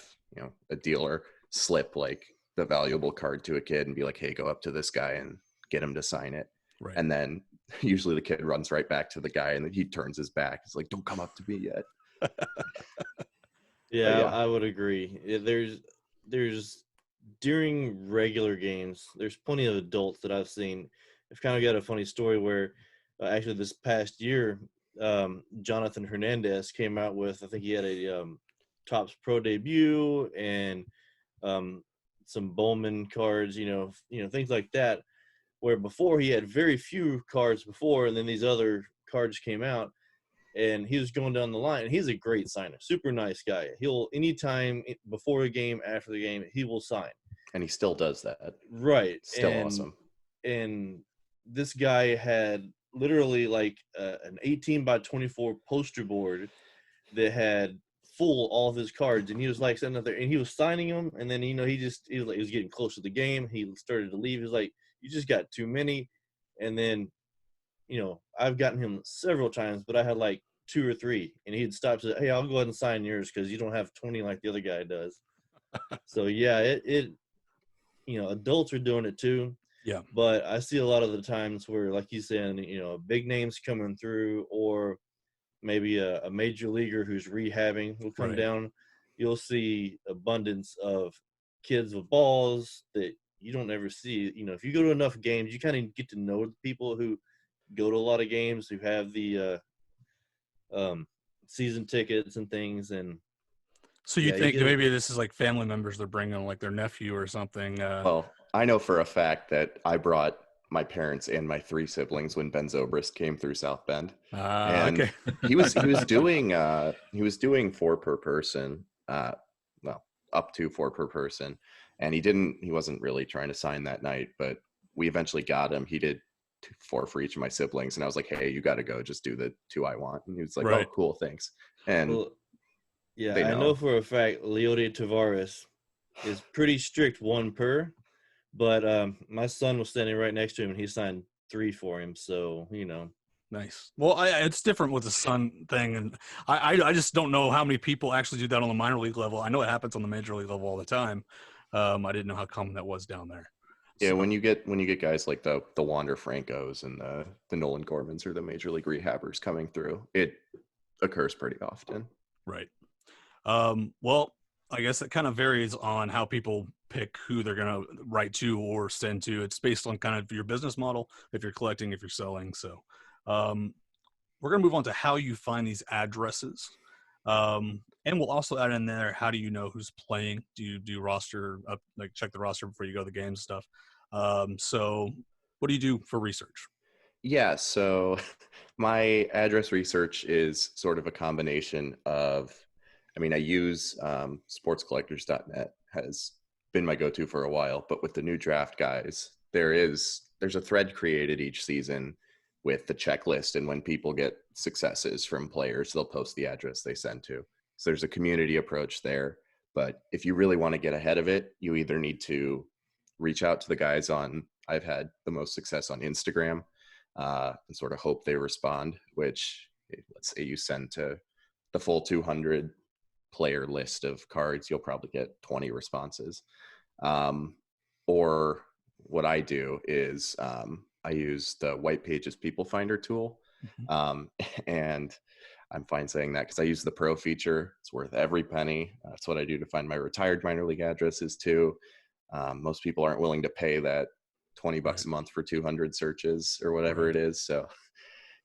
a dealer slip like the valuable card to a kid and be like, hey, go up to this guy and get him to sign it. Right. And then usually the kid runs right back to the guy and then he turns his back. It's like, don't come up to me yet. Yeah, yeah. I would agree. There's during regular games, there's plenty of adults that I've seen. I've kind of got a funny story where actually this past year, Jonathan Hernandez came out with, I think he had a Topps Pro debut and some Bowman cards, things like that. Where before he had very few cards before, and then these other cards came out, and he was going down the line. And he's a great signer, super nice guy. He'll anytime before a game, after the game, he will sign. And he still does that. Right, Still awesome. And this guy had literally like an 18 by 24 poster board that had full all of his cards, and he was like sitting up there and he was signing them, and then he was getting close to the game. He started to leave. He was like, "You just got too many," and then I've gotten him several times, but I had like 2 or 3, and he'd stop and say, "Hey, I'll go ahead and sign yours because you don't have 20 like the other guy does." So yeah, it adults are doing it too. Yeah. But I see a lot of the times where, like you said, big names coming through, or maybe a major leaguer who's rehabbing will come Right. down. You'll see abundance of kids with balls that you don't ever see. If you go to enough games, you kind of get to know the people who go to a lot of games, who have the season tickets and things. And So you think maybe this is like family members they're bringing, like their nephew or something? Well, I know for a fact that I brought my parents and my 3 siblings when Ben Zobrist came through South Bend, and Okay. he was doing 4 per person, up to 4 per person, and he wasn't really trying to sign that night, but we eventually got him. He did 4 for each of my siblings, and I was like, "Hey, you got to go, just do the 2 I want," and he was like, Right. "Oh, cool, thanks." And well, yeah, they I know. know for a fact Leody Tavares is pretty strict 1 per, but my son was standing right next to him and he signed 3 for him. So, Nice. Well, it's different with the son thing, and I just don't know how many people actually do that on the minor league level. I know it happens on the major league level all the time. I didn't know how common that was down there. Yeah, So, when you get guys like the Wander Francos and the Nolan Gormans or the major league rehabbers coming through, it occurs pretty often. right. Well, I guess it kind of varies on how people pick who they're going to write to or send to. It's based on kind of your business model, if you're collecting, if you're selling. So we're going to move on to how you find these addresses. And we'll also add in there, how do you know who's playing? Do you do roster up, like check the roster before you go to the game stuff? So what do you do for research? Yeah, so my address research is sort of a combination of, I use sportscollectors.net has been my go-to for a while, but with the new draft guys, there's a thread created each season with the checklist, and when people get successes from players, they'll post the address they send to. So there's a community approach there, but if you really want to get ahead of it, you either need to reach out to the guys I've had the most success on Instagram, and sort of hope they respond, which, let's say you send to the full 200 player list of cards, you'll probably get 20 responses. Or what I do is I use the White Pages People Finder tool. And I'm fine saying that because I use the pro feature. It's worth every penny. That's what I do to find my retired minor league addresses too. Most people aren't willing to pay that $20 a month for 200 searches or whatever it is. So,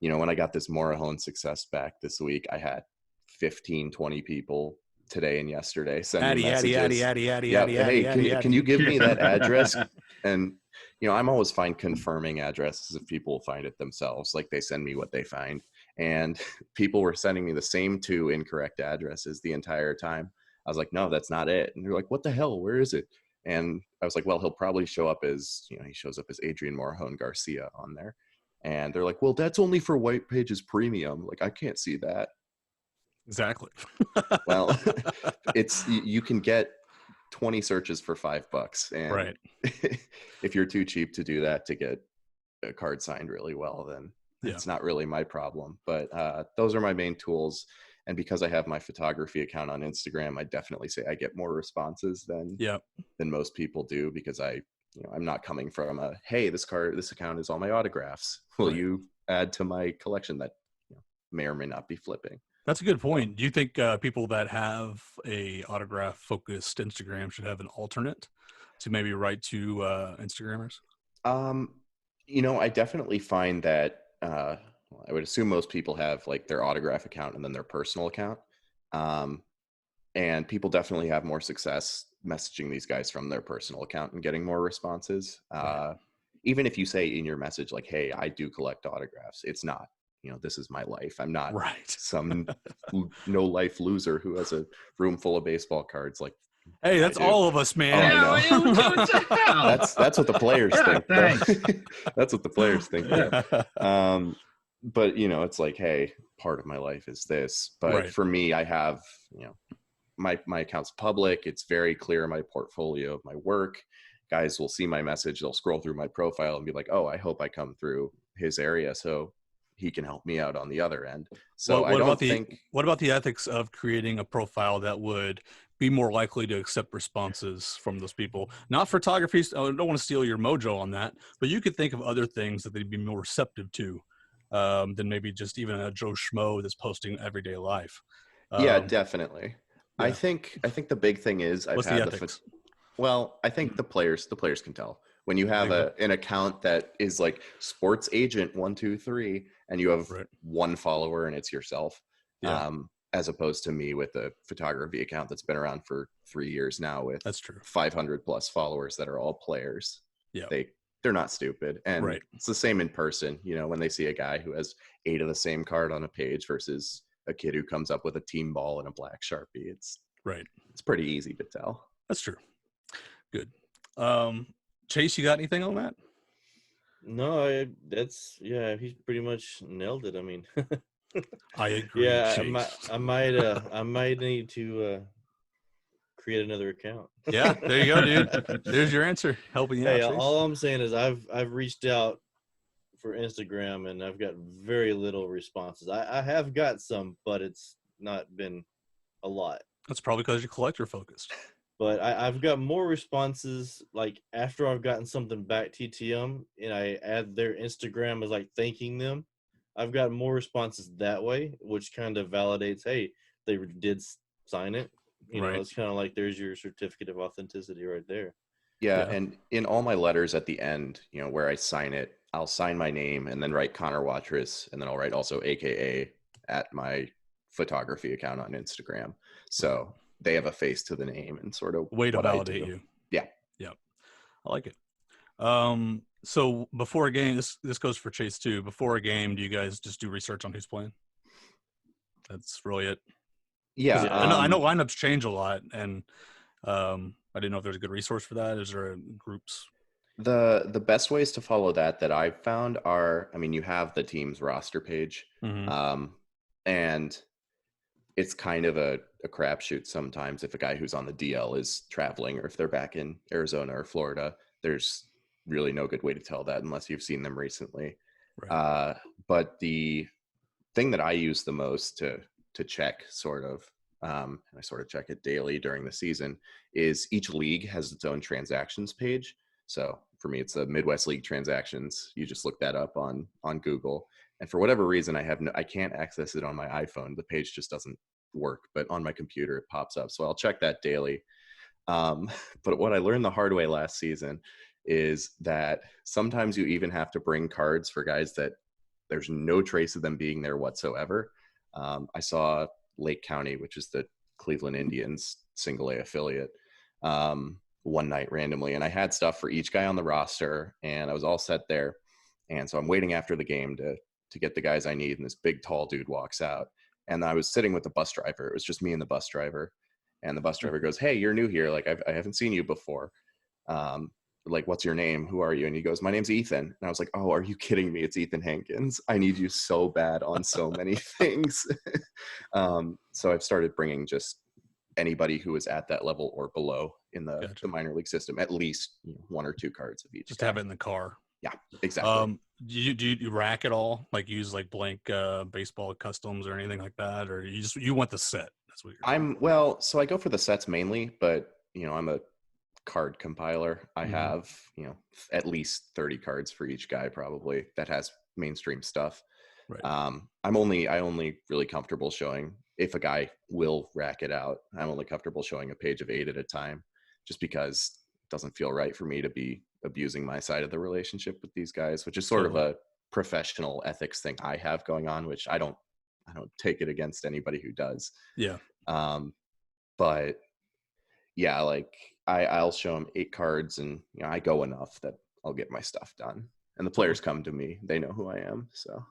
when I got this Morajon success back this week, I had 15, 20 people today and yesterday sending messages. Hey, can you give me that address? And, I'm always fine confirming addresses if people find it themselves. Like, they send me what they find. And people were sending me the same 2 incorrect addresses the entire time. I was like, no, that's not it. And they're like, what the hell? Where is it? And I was like, well, he'll probably show up as, he shows up as Adrian Morajon Garcia on there. And they're like, well, that's only for White Pages Premium. Like, I can't see that. Exactly. Well, you can get 20 searches for $5. And if you're too cheap to do that to get a card signed really well, then it's not really my problem. But those are my main tools. And because I have my photography account on Instagram, I definitely say I get more responses than most people do, because I'm not coming from hey, this account is all my autographs. Will you add to my collection that may or may not be flipping? That's a good point. Do you think people that have a autograph focused Instagram should have an alternate to maybe write to Instagrammers? I definitely find that I would assume most people have like their autograph account and then their personal account. And people definitely have more success messaging these guys from their personal account and getting more responses. Right. Even if you say in your message, like, hey, I do collect autographs, it's not, this is my life. I'm not some no life loser who has a room full of baseball cards. Like, hey, that's all of us, man. Oh, I know. That's what the players think. That's what the players think. But it's like, hey, part of my life is this. But for me, I have, my account's public. It's very clear in my portfolio of my work. Guys will see my message. They'll scroll through my profile and be like, oh, I hope I come through his area so he can help me out on the other end. So what about the ethics of creating a profile that would be more likely to accept responses from those people? Not photography. I don't want to steal your mojo on that, but you could think of other things that they'd be more receptive to than maybe just even a Joe Schmo that's posting everyday life. Yeah, definitely. Yeah. I think the big thing is I think the players can tell when you have an account that is like sports agent 123 and you have one follower and it's yourself. Yeah. As opposed to me with a photography account that's been around for 3 years now with that's true 500 plus followers that are all players. Yeah. They're not stupid. And it's the same in person, when they see a guy who has 8 of the same card on a page versus a kid who comes up with a team ball and a black Sharpie. It's pretty easy to tell. That's true. Good. Chase, you got anything on that? No, he's pretty much nailed it. I mean, I agree. Yeah, I might need to create another account. Yeah, there you go, dude. There's your answer. Helping you out. Chase. All I'm saying is I've reached out for Instagram and I've got very little responses. I have got some, but it's not been a lot. That's probably because you're collector focused. But I've got more responses like after I've gotten something back TTM and I add their Instagram as like thanking them. I've got more responses that way, which kind of validates, hey, they did sign it. You know, it's kind of like there's your certificate of authenticity right there. Yeah, and in all my letters at the end, where I sign it, I'll sign my name and then write Connor Watrous, and then I'll write also AKA at my photography account on Instagram. So they have a face to the name and sort of way to validate you. Yeah. I like it. So before a game, this goes for Chase too. Before a game, do you guys just do research on who's playing? That's really it. Yeah. I know lineups change a lot, and I didn't know if there's a good resource for that. Is there groups? The best ways to follow that I've found are, you have the team's roster page, and it's kind of a crapshoot sometimes if a guy who's on the DL is traveling or if they're back in Arizona or Florida. There's really no good way to tell that unless you've seen them recently. But the thing that I use the most to check sort of, and I sort of check it daily during the season, is each league has its own transactions page. So for me, it's the Midwest League transactions. You just look that up on Google. And for whatever reason, I can't access it on my iPhone. The page just doesn't work, but on my computer it pops up. So I'll check that daily. But what I learned the hard way last season is that sometimes you even have to bring cards for guys that there's no trace of them being there whatsoever. I saw Lake County, which is the Cleveland Indians single A affiliate, one night randomly, and I had stuff for each guy on the roster and I was all set there. And so I'm waiting after the game to get the guys I need, and this big tall dude walks out, and I was sitting with the bus driver. It was just me and the bus driver, and the bus driver goes, "Hey, you're new here. Like I haven't seen you before. Like, what's your name? Who are you?" And he goes, "My name's Ethan." And I was like, "Oh, are you kidding me? It's Ethan Hankins. I need you so bad on so many things." So I've started bringing just anybody who is at that level or below in the minor league system, at least 1 or 2 cards of each. Just have it in the car. Yeah, exactly. Do you rack at all? Like use like blank baseball customs or anything like that, or you want the set? That's what you're. So I go for the sets mainly, but I'm a card compiler. I have at least 30 cards for each guy probably that has mainstream stuff. Right. I only really comfortable showing, if a guy will rack it out, I'm only comfortable showing a page of 8 at a time, just because it doesn't feel right for me to be abusing my side of the relationship with these guys, which is sort of a professional ethics thing I have going on, which I don't take it against anybody who does. Yeah. But yeah, like I'll show them 8 cards, and I go enough that I'll get my stuff done, and the players come to me. They know who I am. So.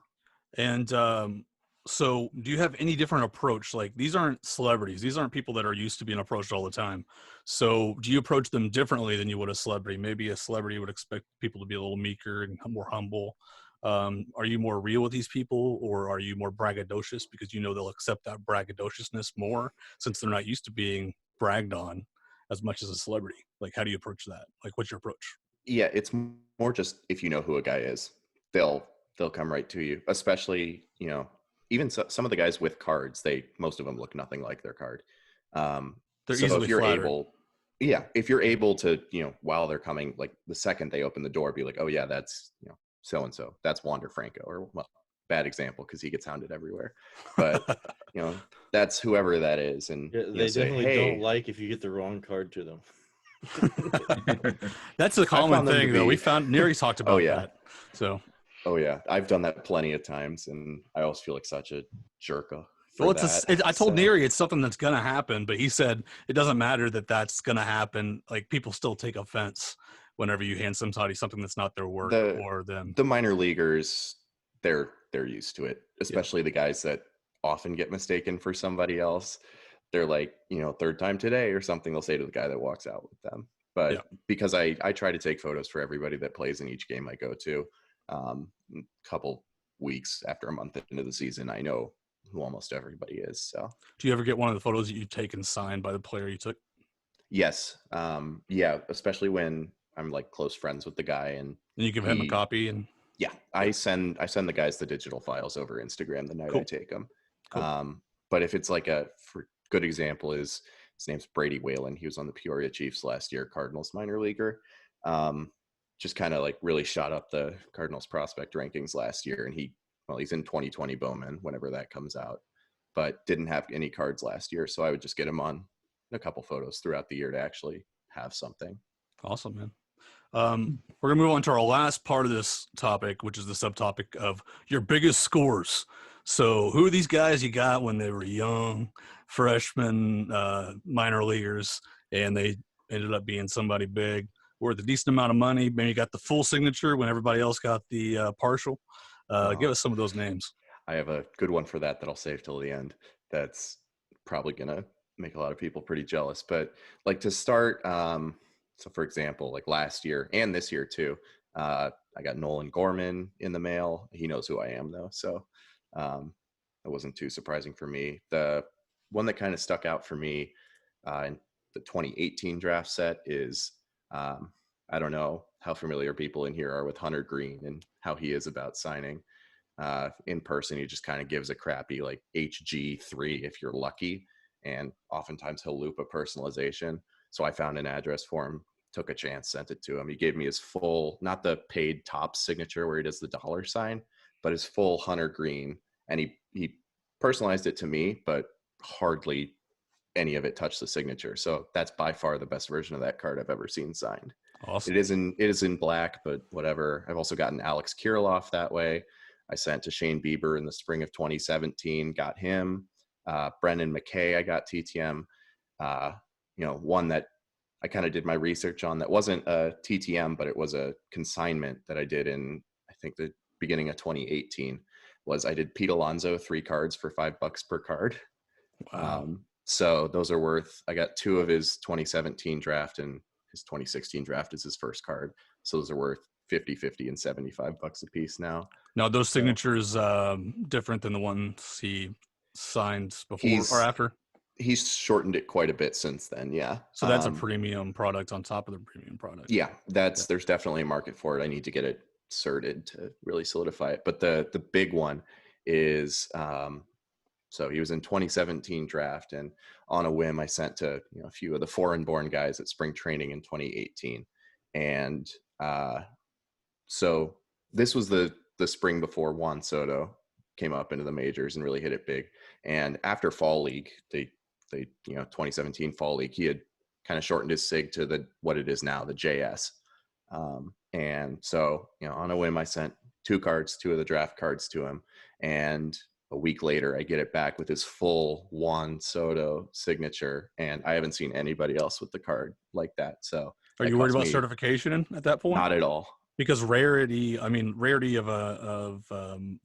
And so do you have any different approach? Like, these aren't celebrities. These aren't people that are used to being approached all the time. So do you approach them differently than you would a celebrity? Maybe a celebrity would expect people to be a little meeker and more humble. Are you more real with these people, or are you more braggadocious because they'll accept that braggadociousness more since they're not used to being bragged on as much as a celebrity? Like, how do you approach that? Like, what's your approach? Yeah, it's more just, if you know who a guy is, they'll come right to you. Especially, even some of the guys with cards, most of them look nothing like their card. They're so easily if you're flattered. if you're able to, while they're coming, like the second they open the door, be like, oh yeah, that's so and so, that's Wander Franco, or, well, bad example because he gets hounded everywhere, but that's whoever that is, and they definitely don't like if you get the wrong card to them. That's a common thing, though. We found Neri talked about that. So. Oh yeah, I've done that plenty of times, and I always feel like such a jerk. Well, I told Neri it's something that's gonna happen, but he said it doesn't matter that that's gonna happen. Like, people still take offense whenever you hand somebody something that's not their work or them. The minor leaguers, they're used to it, especially the guys that often get mistaken for somebody else. They're like, third time today or something, they'll say to the guy that walks out with them. But because I try to take photos for everybody that plays in each game I go to, a couple weeks after a month into the season, I know who almost everybody is. So, do you ever get one of the photos that you take and signed by the player you took? Yes. Yeah, especially when I'm like close friends with the guy, and you give him a copy. And I send the guys the digital files over Instagram the night I take them. Cool. But if it's like for good example is, his name's Brady Whalen. He was on the Peoria Chiefs last year, Cardinals minor leaguer. Just kind of like really shot up the Cardinals prospect rankings last year, and he's in 2020 Bowman whenever that comes out, but didn't have any cards last year. So I would just get him on a couple photos throughout the year to actually have something. Awesome, man. We're gonna move on to our last part of this topic, which is the subtopic of your biggest scores. So who are these guys you got when they were young, freshmen, minor leaguers, and they ended up being somebody big, worth a decent amount of money? Maybe you got the full signature when everybody else got the partial. Give us some of those names. I have a good one for that I'll save till the end. That's probably going to make a lot of people pretty jealous. But like to start, so for example, like last year and this year too, I got Nolan Gorman in the mail. He knows who I am though. So it wasn't too surprising for me. The one that kind of stuck out for me in the 2018 draft set is, I don't know how familiar people in here are with Hunter Green and how he is about signing. In person, he just kind of gives a crappy like HG3 if you're lucky, and oftentimes he'll loop a personalization. So I found an address for him, took a chance, sent it to him. He gave me his full, not the paid top signature where he does the dollar sign, but his full Hunter Green, and he personalized it to me, but hardly any of it touched the signature. So that's by far the best version of that card I've ever seen signed. Awesome. It is in black, but whatever. I've also gotten Alex Kirilloff that way. I sent to Shane Bieber in the spring of 2017, got him. Brendan McKay, I got TTM. One that I kind of did my research on that wasn't a TTM, but it was a consignment that I did in, I think, the beginning of 2018. Was I did Pete Alonso 3 cards for $5 per card. Wow. So those are worth, I got 2 of his 2017 draft, and his 2016 draft is his first card. So those are worth 50, 50, and $75 a piece now. Now, those signatures different than the ones he signed before or after? He's shortened it quite a bit since then, yeah. So that's a premium product on top of the premium product. Yeah, there's definitely a market for it. I need to get it certed to really solidify it. But the big one is, so he was in 2017 draft, and on a whim, I sent to a few of the foreign-born guys at spring training in 2018, and so this was the spring before Juan Soto came up into the majors and really hit it big. And after fall league, they 2017 fall league, he had kind of shortened his sig to what it is now, the JS. And so, on a whim, I sent 2 of the draft cards to him. And a week later, I get it back with his full Juan Soto signature. And I haven't seen anybody else with the card like that. So are you worried about certification at that point? Not at all. Because rarity of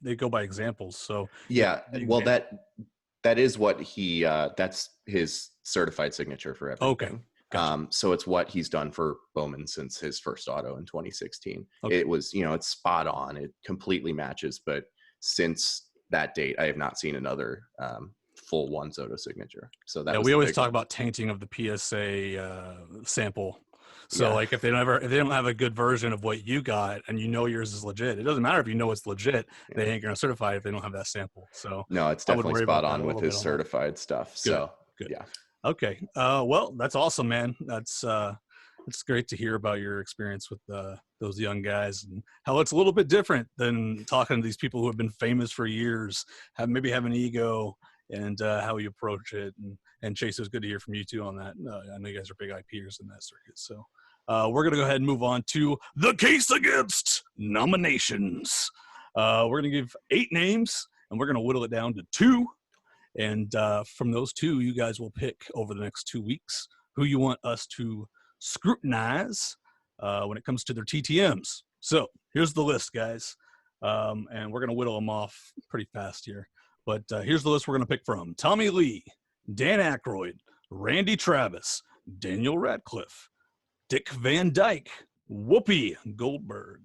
they go by examples. So yeah, well, that is what that's his certified signature for everything. Okay. Gotcha. So it's what he's done for Bowman since his first auto in 2016. Okay. It was, it's spot on. It completely matches. But since that date, I have not seen another full Juan Soto signature. So that we always talk about tainting of the PSA sample. So like if they don't have a good version of what you got and yours is legit, it doesn't matter if it's legit. Yeah. They ain't gonna certify it if they don't have that sample. So no, it's definitely spot on with his certified stuff. Good. So good. Yeah. Okay. Well, that's awesome, man. It's great to hear about your experience with those young guys and how it's a little bit different than talking to these people who have been famous for years, maybe have an ego, and how you approach it. And Chase, it was good to hear from you too on that. I know you guys are big IPers in that circuit. So we're going to go ahead and move on to the case against nominations. We're going to give 8 names, and we're going to whittle it down to 2. And from those 2, you guys will pick over the next 2 weeks who you want us to scrutinize when it comes to their TTMs. So here's the list, guys. And we're going to whittle them off pretty fast here. But here's the list we're going to pick from. Tommy Lee, Dan Aykroyd, Randy Travis, Daniel Radcliffe, Dick Van Dyke, Whoopi Goldberg,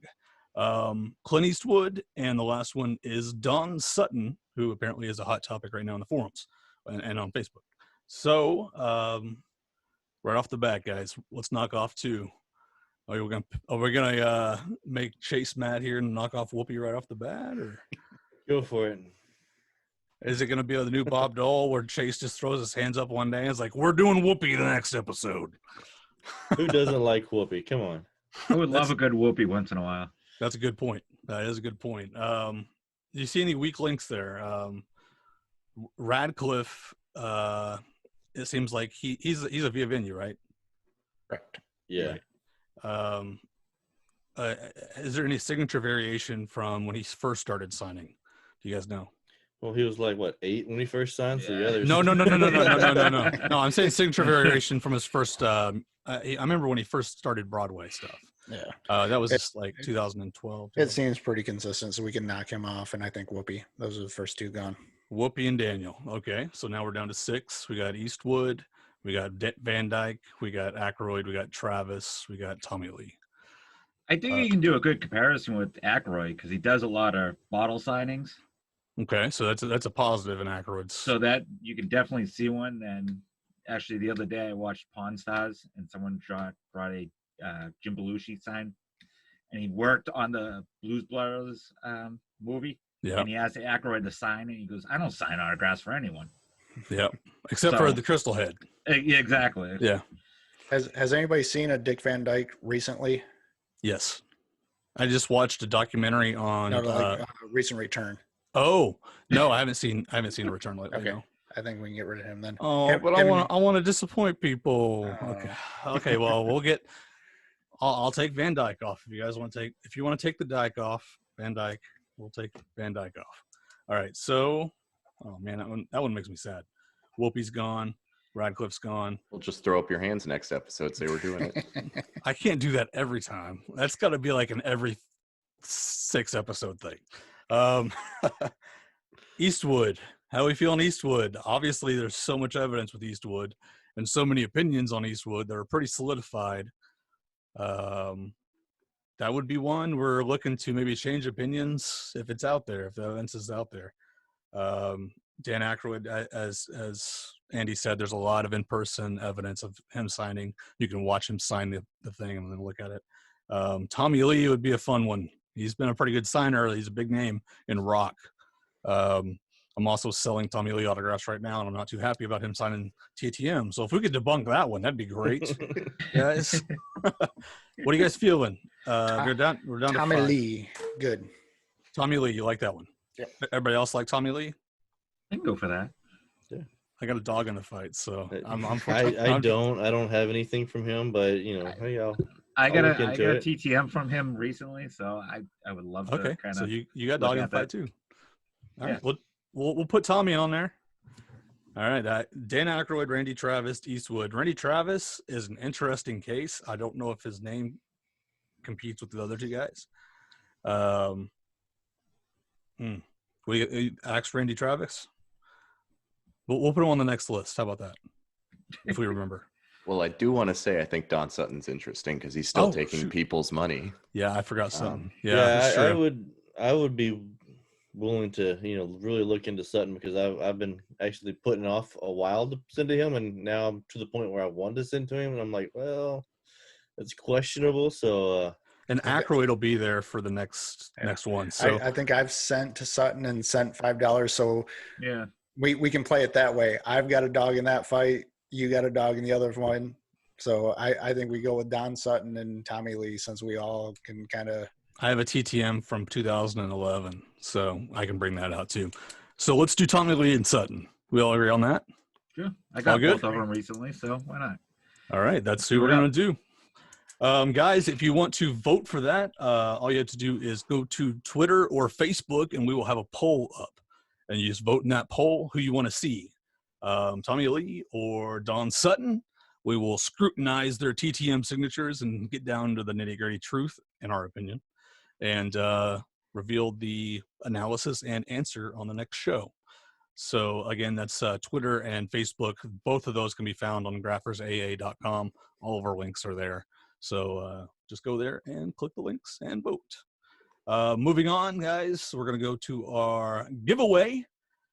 Clint Eastwood, and the last one is Don Sutton, who apparently is a hot topic right now in the forums and on Facebook. So right off the bat, guys, let's knock off 2. Are we gonna make Chase mad here and knock off Whoopi right off the bat, or go for it? Is it going to be the new Bob Dole where Chase just throws his hands up one day and is like, we're doing Whoopi the next episode? Who doesn't like Whoopi? Come on. I would love a good Whoopi once in a while. That's a good point. That is a good point. Do you see any weak links there? Radcliffe, it seems like he's a Via Venue, right? Correct. Yeah. Right. Is there any signature variation from when he first started signing? Do you guys know? Well, he was like, what, 8 when he first signed? So yeah, No. No, I'm saying signature variation from his first. I remember when he first started Broadway stuff. Yeah. That was just like 2012. It seems pretty consistent, so we can knock him off. And I think Whoopi. Those are the first 2 gone. Whoopi and Daniel. Okay, so now we're down to 6. We got Eastwood. We got Van Dyke. We got Aykroyd. We got Travis. We got Tommy Lee. I think you can do a good comparison with Aykroyd because he does a lot of bottle signings. Okay, so that's a positive in Aykroyd's. So that you can definitely see one. And actually, the other day I watched Pawn Stars, and someone brought a Jim Belushi sign, and he worked on the Blues Brothers movie. Yeah. And he asked Aykroyd to sign, and he goes, "I don't sign autographs for anyone." Yeah, except for the Crystal Head. Yeah, exactly. Yeah. Has anybody seen a Dick Van Dyke recently? Yes, I just watched a documentary on Recent Return. Oh no, I haven't seen a Return lately. Okay, no. I think we can get rid of him then. Oh, but I want to disappoint people. Okay. Well, we'll get. I'll take Van Dyke off if you guys want to take. If you want to take the Dyke off, Van Dyke, we'll take Van Dyke off. All right. So, oh man, that one makes me sad. Whoopi's gone. Radcliffe's gone. We'll just throw up your hands next episode. Say we're doing it. I can't do that every time. That's got to be like an every 6 episode thing. Eastwood, how we feel on Eastwood? Obviously, there's so much evidence with Eastwood and so many opinions on Eastwood that are pretty solidified. That would be one. We're looking to maybe change opinions if it's out there, if the evidence is out there. Dan Aykroyd, as Andy said, there's a lot of in-person evidence of him signing. You can watch him sign the thing and then look at it. Tommy Lee would be a fun one. He's been a pretty good signer. He's a big name in rock. I'm also selling Tommy Lee autographs right now, and I'm not too happy about him signing TTM. So if we could debunk that one, that'd be great. Guys, what are you guys feeling? We're down to Tommy 5. Lee, good. Tommy Lee, you like that one? Everybody else like Tommy Lee? I can go for that. I got a dog in the fight, so I don't have anything from him, but hey, I got a look into it. TTM from him recently, so I would love to kind of. So you got a dog in the fight too. All right, Yeah. we'll put Tommy on there. All right, Dan Aykroyd, Randy Travis, Eastwood. Randy Travis is an interesting case. I don't know if his name competes with the other two guys. We asked Randy Travis. We'll put him on the next list. How about that? If we remember. Well, I do want to say I think Don Sutton's interesting because he's still taking people's money. Yeah, I forgot Sutton. I would be willing to really look into Sutton because I've been actually putting off a while to send to him, and now I'm to the point where I want to send to him, and I'm like, well, it's questionable. So and Aykroyd will be there for the next one. So I think I've sent to Sutton and sent $5. So Yeah. we can play it that way. I've got a dog in that fight. You got a dog in the other one. So I think we go with Don Sutton and Tommy Lee since we all can kind of. I have a TTM from 2011, so I can bring that out too. So let's do Tommy Lee and Sutton. We all agree on that? Sure. I got both of them recently, so why not? All right, that's who we're going to do. Guys, if you want to vote for that, all you have to do is go to Twitter or Facebook, and we will have a poll up. And you just vote in that poll who you want to see, Tommy Lee or Don Sutton. We will scrutinize their TTM signatures and get down to the nitty-gritty truth, in our opinion, and reveal the analysis and answer on the next show. So, again, that's Twitter and Facebook. Both of those can be found on graphersaa.com. All of our links are there. So just go there and click the links and vote. Moving on, guys, we're going to go to our giveaway.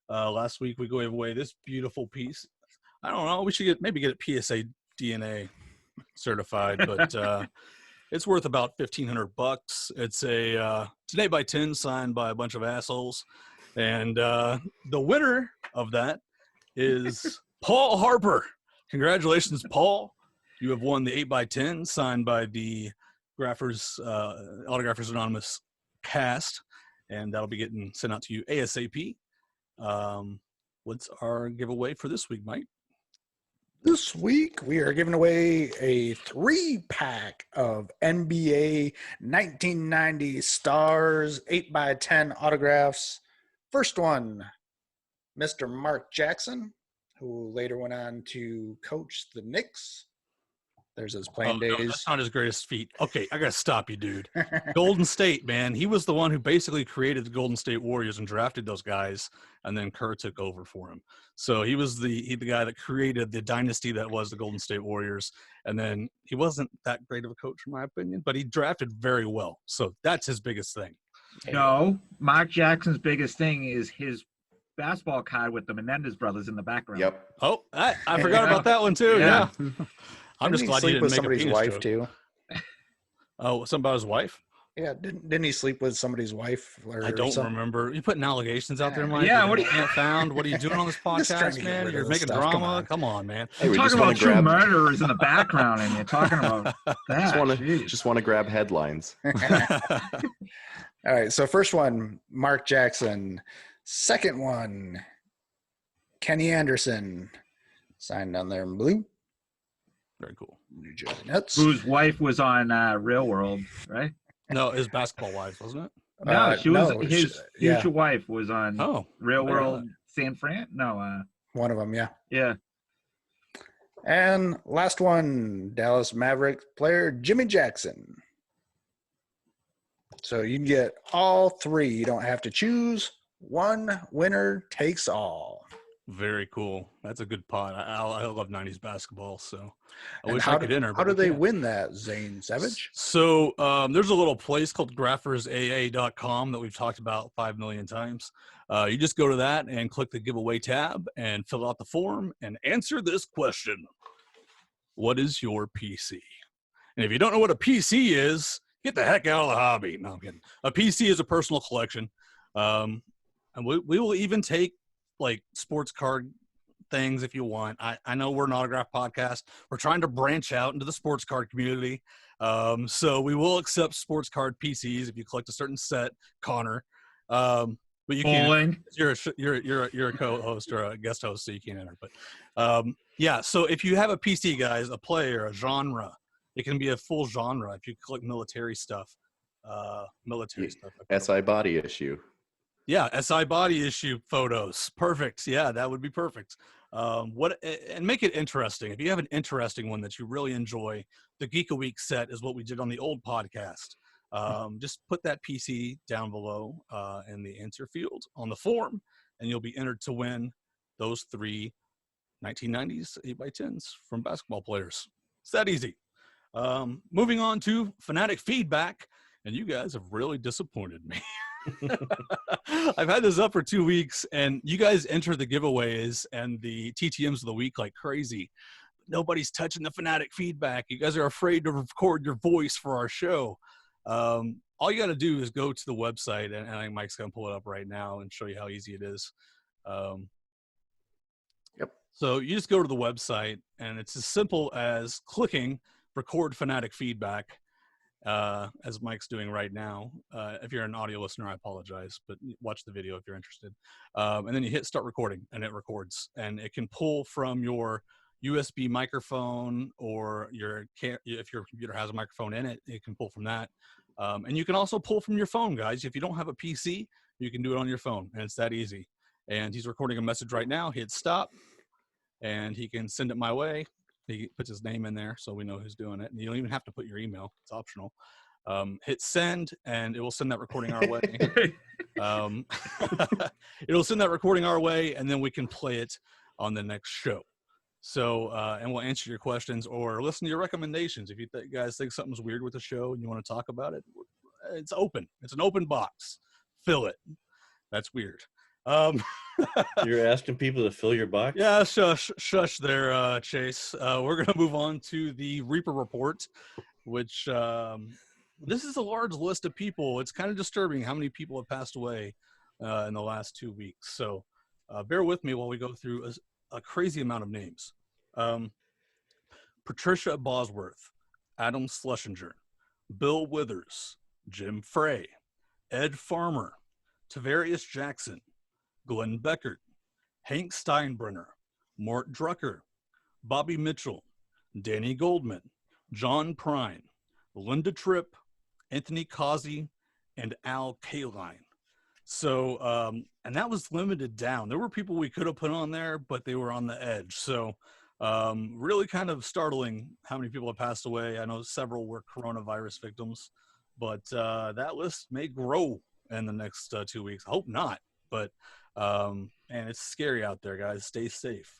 Last week, we gave away this beautiful piece. I don't know. We should maybe get it PSA DNA certified, but it's worth about $1,500. It's an 8x10 signed by a bunch of assholes. And the winner of that is Paul Harper. Congratulations, Paul. You have won the 8x10 signed by the Autographers Anonymous cast, and that'll be getting sent out to you ASAP. What's our giveaway for this week, Mike? This week, we are giving away a 3-pack of NBA 1990 Stars 8x10 autographs. First one, Mr. Mark Jackson, who later went on to coach the Knicks. There's his playing days. No, that's not his greatest feat. Okay, I got to stop you, dude. Golden State, man. He was the one who basically created the Golden State Warriors and drafted those guys, and then Kerr took over for him. So he was the guy that created the dynasty that was the Golden State Warriors. And then he wasn't that great of a coach, in my opinion, but he drafted very well. So that's his biggest thing. No, Mark Jackson's biggest thing is his basketball card with the Menendez brothers in the background. Yep. Oh, I forgot about that one, too. Yeah. I'm just glad he didn't with make somebody's a penis wife joke. too. Oh, something about his wife? Yeah, didn't he sleep with somebody's wife? I don't remember. You putting allegations out there, Mike? Yeah, what you can't found? What are you doing on this Just trying podcast, to get man? rid of You're this making stuff. Come drama. on. Come on, man. Hey, we Talking just want about to two grab. murderers in the background, and you're talking about that. Just want to grab headlines. All right, so first one, Mark Jackson. Second one, Kenny Anderson, signed on there in blue. Very cool. New Jersey Nets. Whose wife was on Real World, right? No, his basketball wife, wasn't it? No, she was no, his yeah. future wife was on Oh, Real I World didn't San Fran. No, One of them, yeah. yeah. And last one, Dallas Maverick player Jimmy Jackson. So you can get all three. You don't have to choose. One winner takes all. Very cool. That's a good pot. I love 90s basketball, so I And wish how I could enter. How but do we they can't. win that, Zane Savage? So there's a little place called graphersaa.com that we've talked about 5 million times. You just go to that and click the giveaway tab and fill out the form and answer this question. What is your PC? And if you don't know what a PC is, get the heck out of the hobby. No, I'm kidding. A PC is a personal collection. And we will even take like sports card things if you want. I know we're an autograph podcast. We're trying to branch out into the sports card community. So we will accept sports card PCs if you collect a certain set, Connor. But you can't. Bowling. You're a co-host or a guest host, so you can't enter. But yeah. So if you have a PC, guys, a player, a genre, it can be a full genre. If you click military stuff, SI body issue. Yeah, SI body issue photos. Perfect. Yeah, that would be perfect. And make it interesting. If you have an interesting one that you really enjoy, the Geek a Week set is what we did on the old podcast. Just put that PC down below in the answer field on the form, and you'll be entered to win those 3 1990s 8x10s from basketball players. It's that easy. Moving on to Fanatic feedback, and you guys have really disappointed me. I've had this up for 2 weeks, and you guys enter the giveaways and the TTMs of the week like crazy. Nobody's touching the Fanatic feedback. You guys are afraid to record your voice for our show. All you got to do is go to the website, and I think Mike's going to pull it up right now and show you how easy it is. Yep. So you just go to the website, and it's as simple as clicking record Fanatic feedback. As Mike's doing right now. If you're an audio listener, I apologize, but watch the video if you're interested. And then you hit start recording, and it records. And it can pull from your USB microphone, or if your computer has a microphone in it, it can pull from that. And you can also pull from your phone, guys. If you don't have a PC, you can do it on your phone, and it's that easy. And he's recording a message right now. Hit stop, and he can send it my way. He puts his name in there so we know who's doing it. And you don't even have to put your email. It's optional. Hit send, and it will send that recording our way. It'll send that recording our way, and then we can play it on the next show. So, and we'll answer your questions or listen to your recommendations. If you guys think something's weird with the show and you want to talk about it, it's open. It's an open box. Fill it. That's weird. You're asking people to fill your box? Yeah, shush there, Chase. We're going to move on to the Reaper Report, which this is a large list of people. It's kind of disturbing how many people have passed away in the last 2 weeks. So bear with me while we go through a crazy amount of names. Patricia Bosworth, Adam Schlesinger, Bill Withers, Jim Frey, Ed Farmer, Tavarius Jackson, Glenn Beckert, Hank Steinbrenner, Mort Drucker, Bobby Mitchell, Danny Goldman, John Prine, Linda Tripp, Anthony Causey, and Al Kaline. So, and that was limited down. There were people we could have put on there, but they were on the edge. So, really kind of startling how many people have passed away. I know several were coronavirus victims, but that list may grow in the next 2 weeks. I hope not, but and it's scary out there, guys. Stay safe.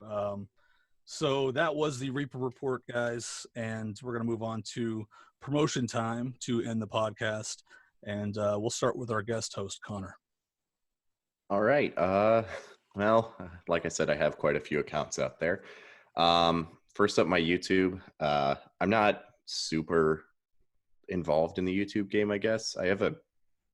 So that was the Reaper Report, guys, and we're going to move on to promotion time to end the podcast, and we'll start with our guest host, Connor. All right. Well, like I said, I have quite a few accounts out there. First up, my YouTube. I'm not super involved in the YouTube game, I guess. I have a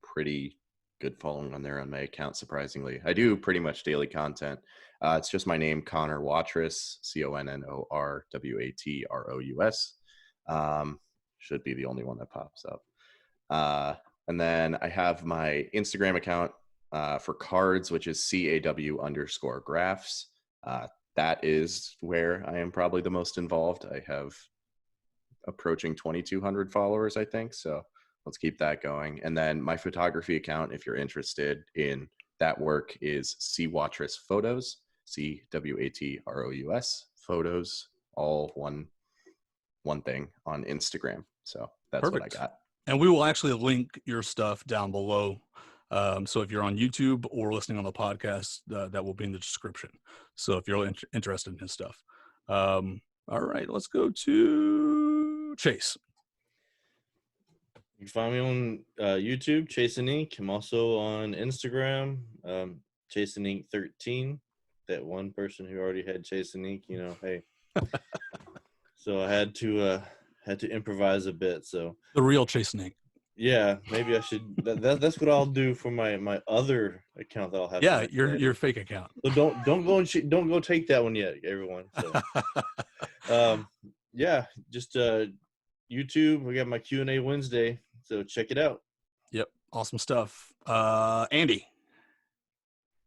pretty good following on there on my account, surprisingly. I do pretty much daily content. It's just my name, Connor Watrous, ConnorWatrous. Should be the only one that pops up. And then I have my Instagram account for cards, which is CAW_graphs. That is where I am probably the most involved. I have approaching 2,200 followers, I think. So let's keep that going. And then my photography account, if you're interested in that work, is CWatrous Photos, CWatrous Photos, all one thing on Instagram. So that's Perfect. what I got. And we will actually link your stuff down below. So if you're on YouTube or listening on the podcast, that will be in the description. So if you're interested in his stuff. All right, let's go to Chase. You can find me on YouTube, Chasen Inc. I'm also on Instagram, Chasen Inc. 13. That one person who already had Chasen Inc. You know, hey. So I had to improvise a bit. So The real Chase Inc. Yeah, maybe I should. That's what I'll do for my other account that I'll have. Yeah, your fake account. So don't go take that one yet, everyone. So, yeah, just YouTube. We got my Q&A Wednesday, so check it out. Yep, awesome stuff. Andy.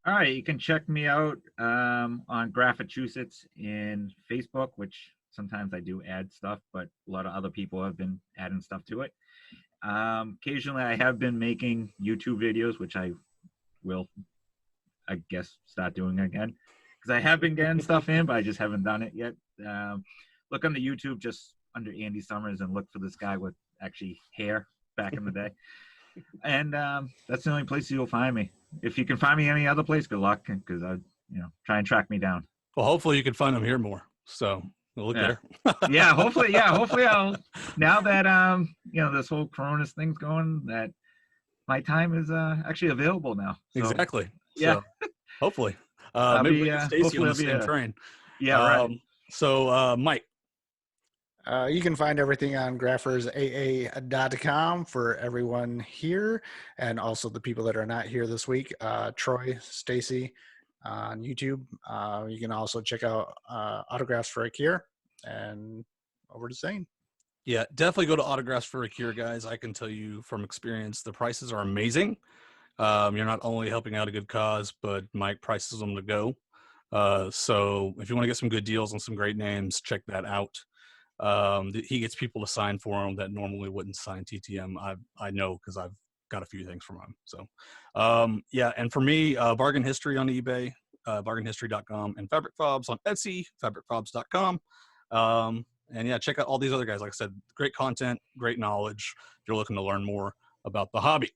All right, you can check me out on Graphicheusets in Facebook, which sometimes I do add stuff, but a lot of other people have been adding stuff to it. Occasionally, I have been making YouTube videos, which I will, I guess, start doing again, because I have been getting stuff in, but I just haven't done it yet. Look on the YouTube just under Andy Summers and look for this guy with actually hair back in the day. And that's the only place you'll find me. If you can find me any other place, good luck, because I, try and track me down. Well, hopefully you can find him here more. So we'll look there. Hopefully I'll, now that this whole Corona thing's going, that my time is actually available now. So, exactly. Yeah. So, hopefully. Maybe we can Stacy on the same train. Yeah, right. So Mike. You can find everything on graphersaa.com for everyone here, and also the people that are not here this week. Troy, Stacy on YouTube. You can also check out Autographs for a Cure, and over to Zane. Yeah, definitely go to Autographs for a Cure, guys. I can tell you from experience, the prices are amazing. You're not only helping out a good cause, but Mike prices them to go. So if you want to get some good deals on some great names, check that out. He gets people to sign for him that normally wouldn't sign TTM. I know because I've got a few things from him. So, and for me, Bargain History on eBay, bargainhistory.com, and Fabric Fobs on Etsy, fabricfobs.com. And yeah, check out all these other guys. Like I said, great content, great knowledge. If you're looking to learn more about the hobby.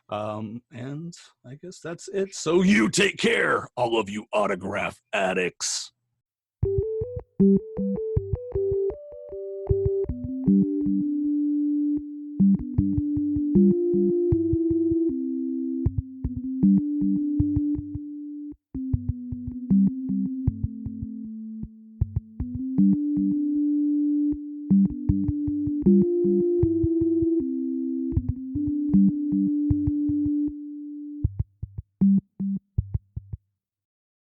And I guess that's it. So you take care, all of you autograph addicts.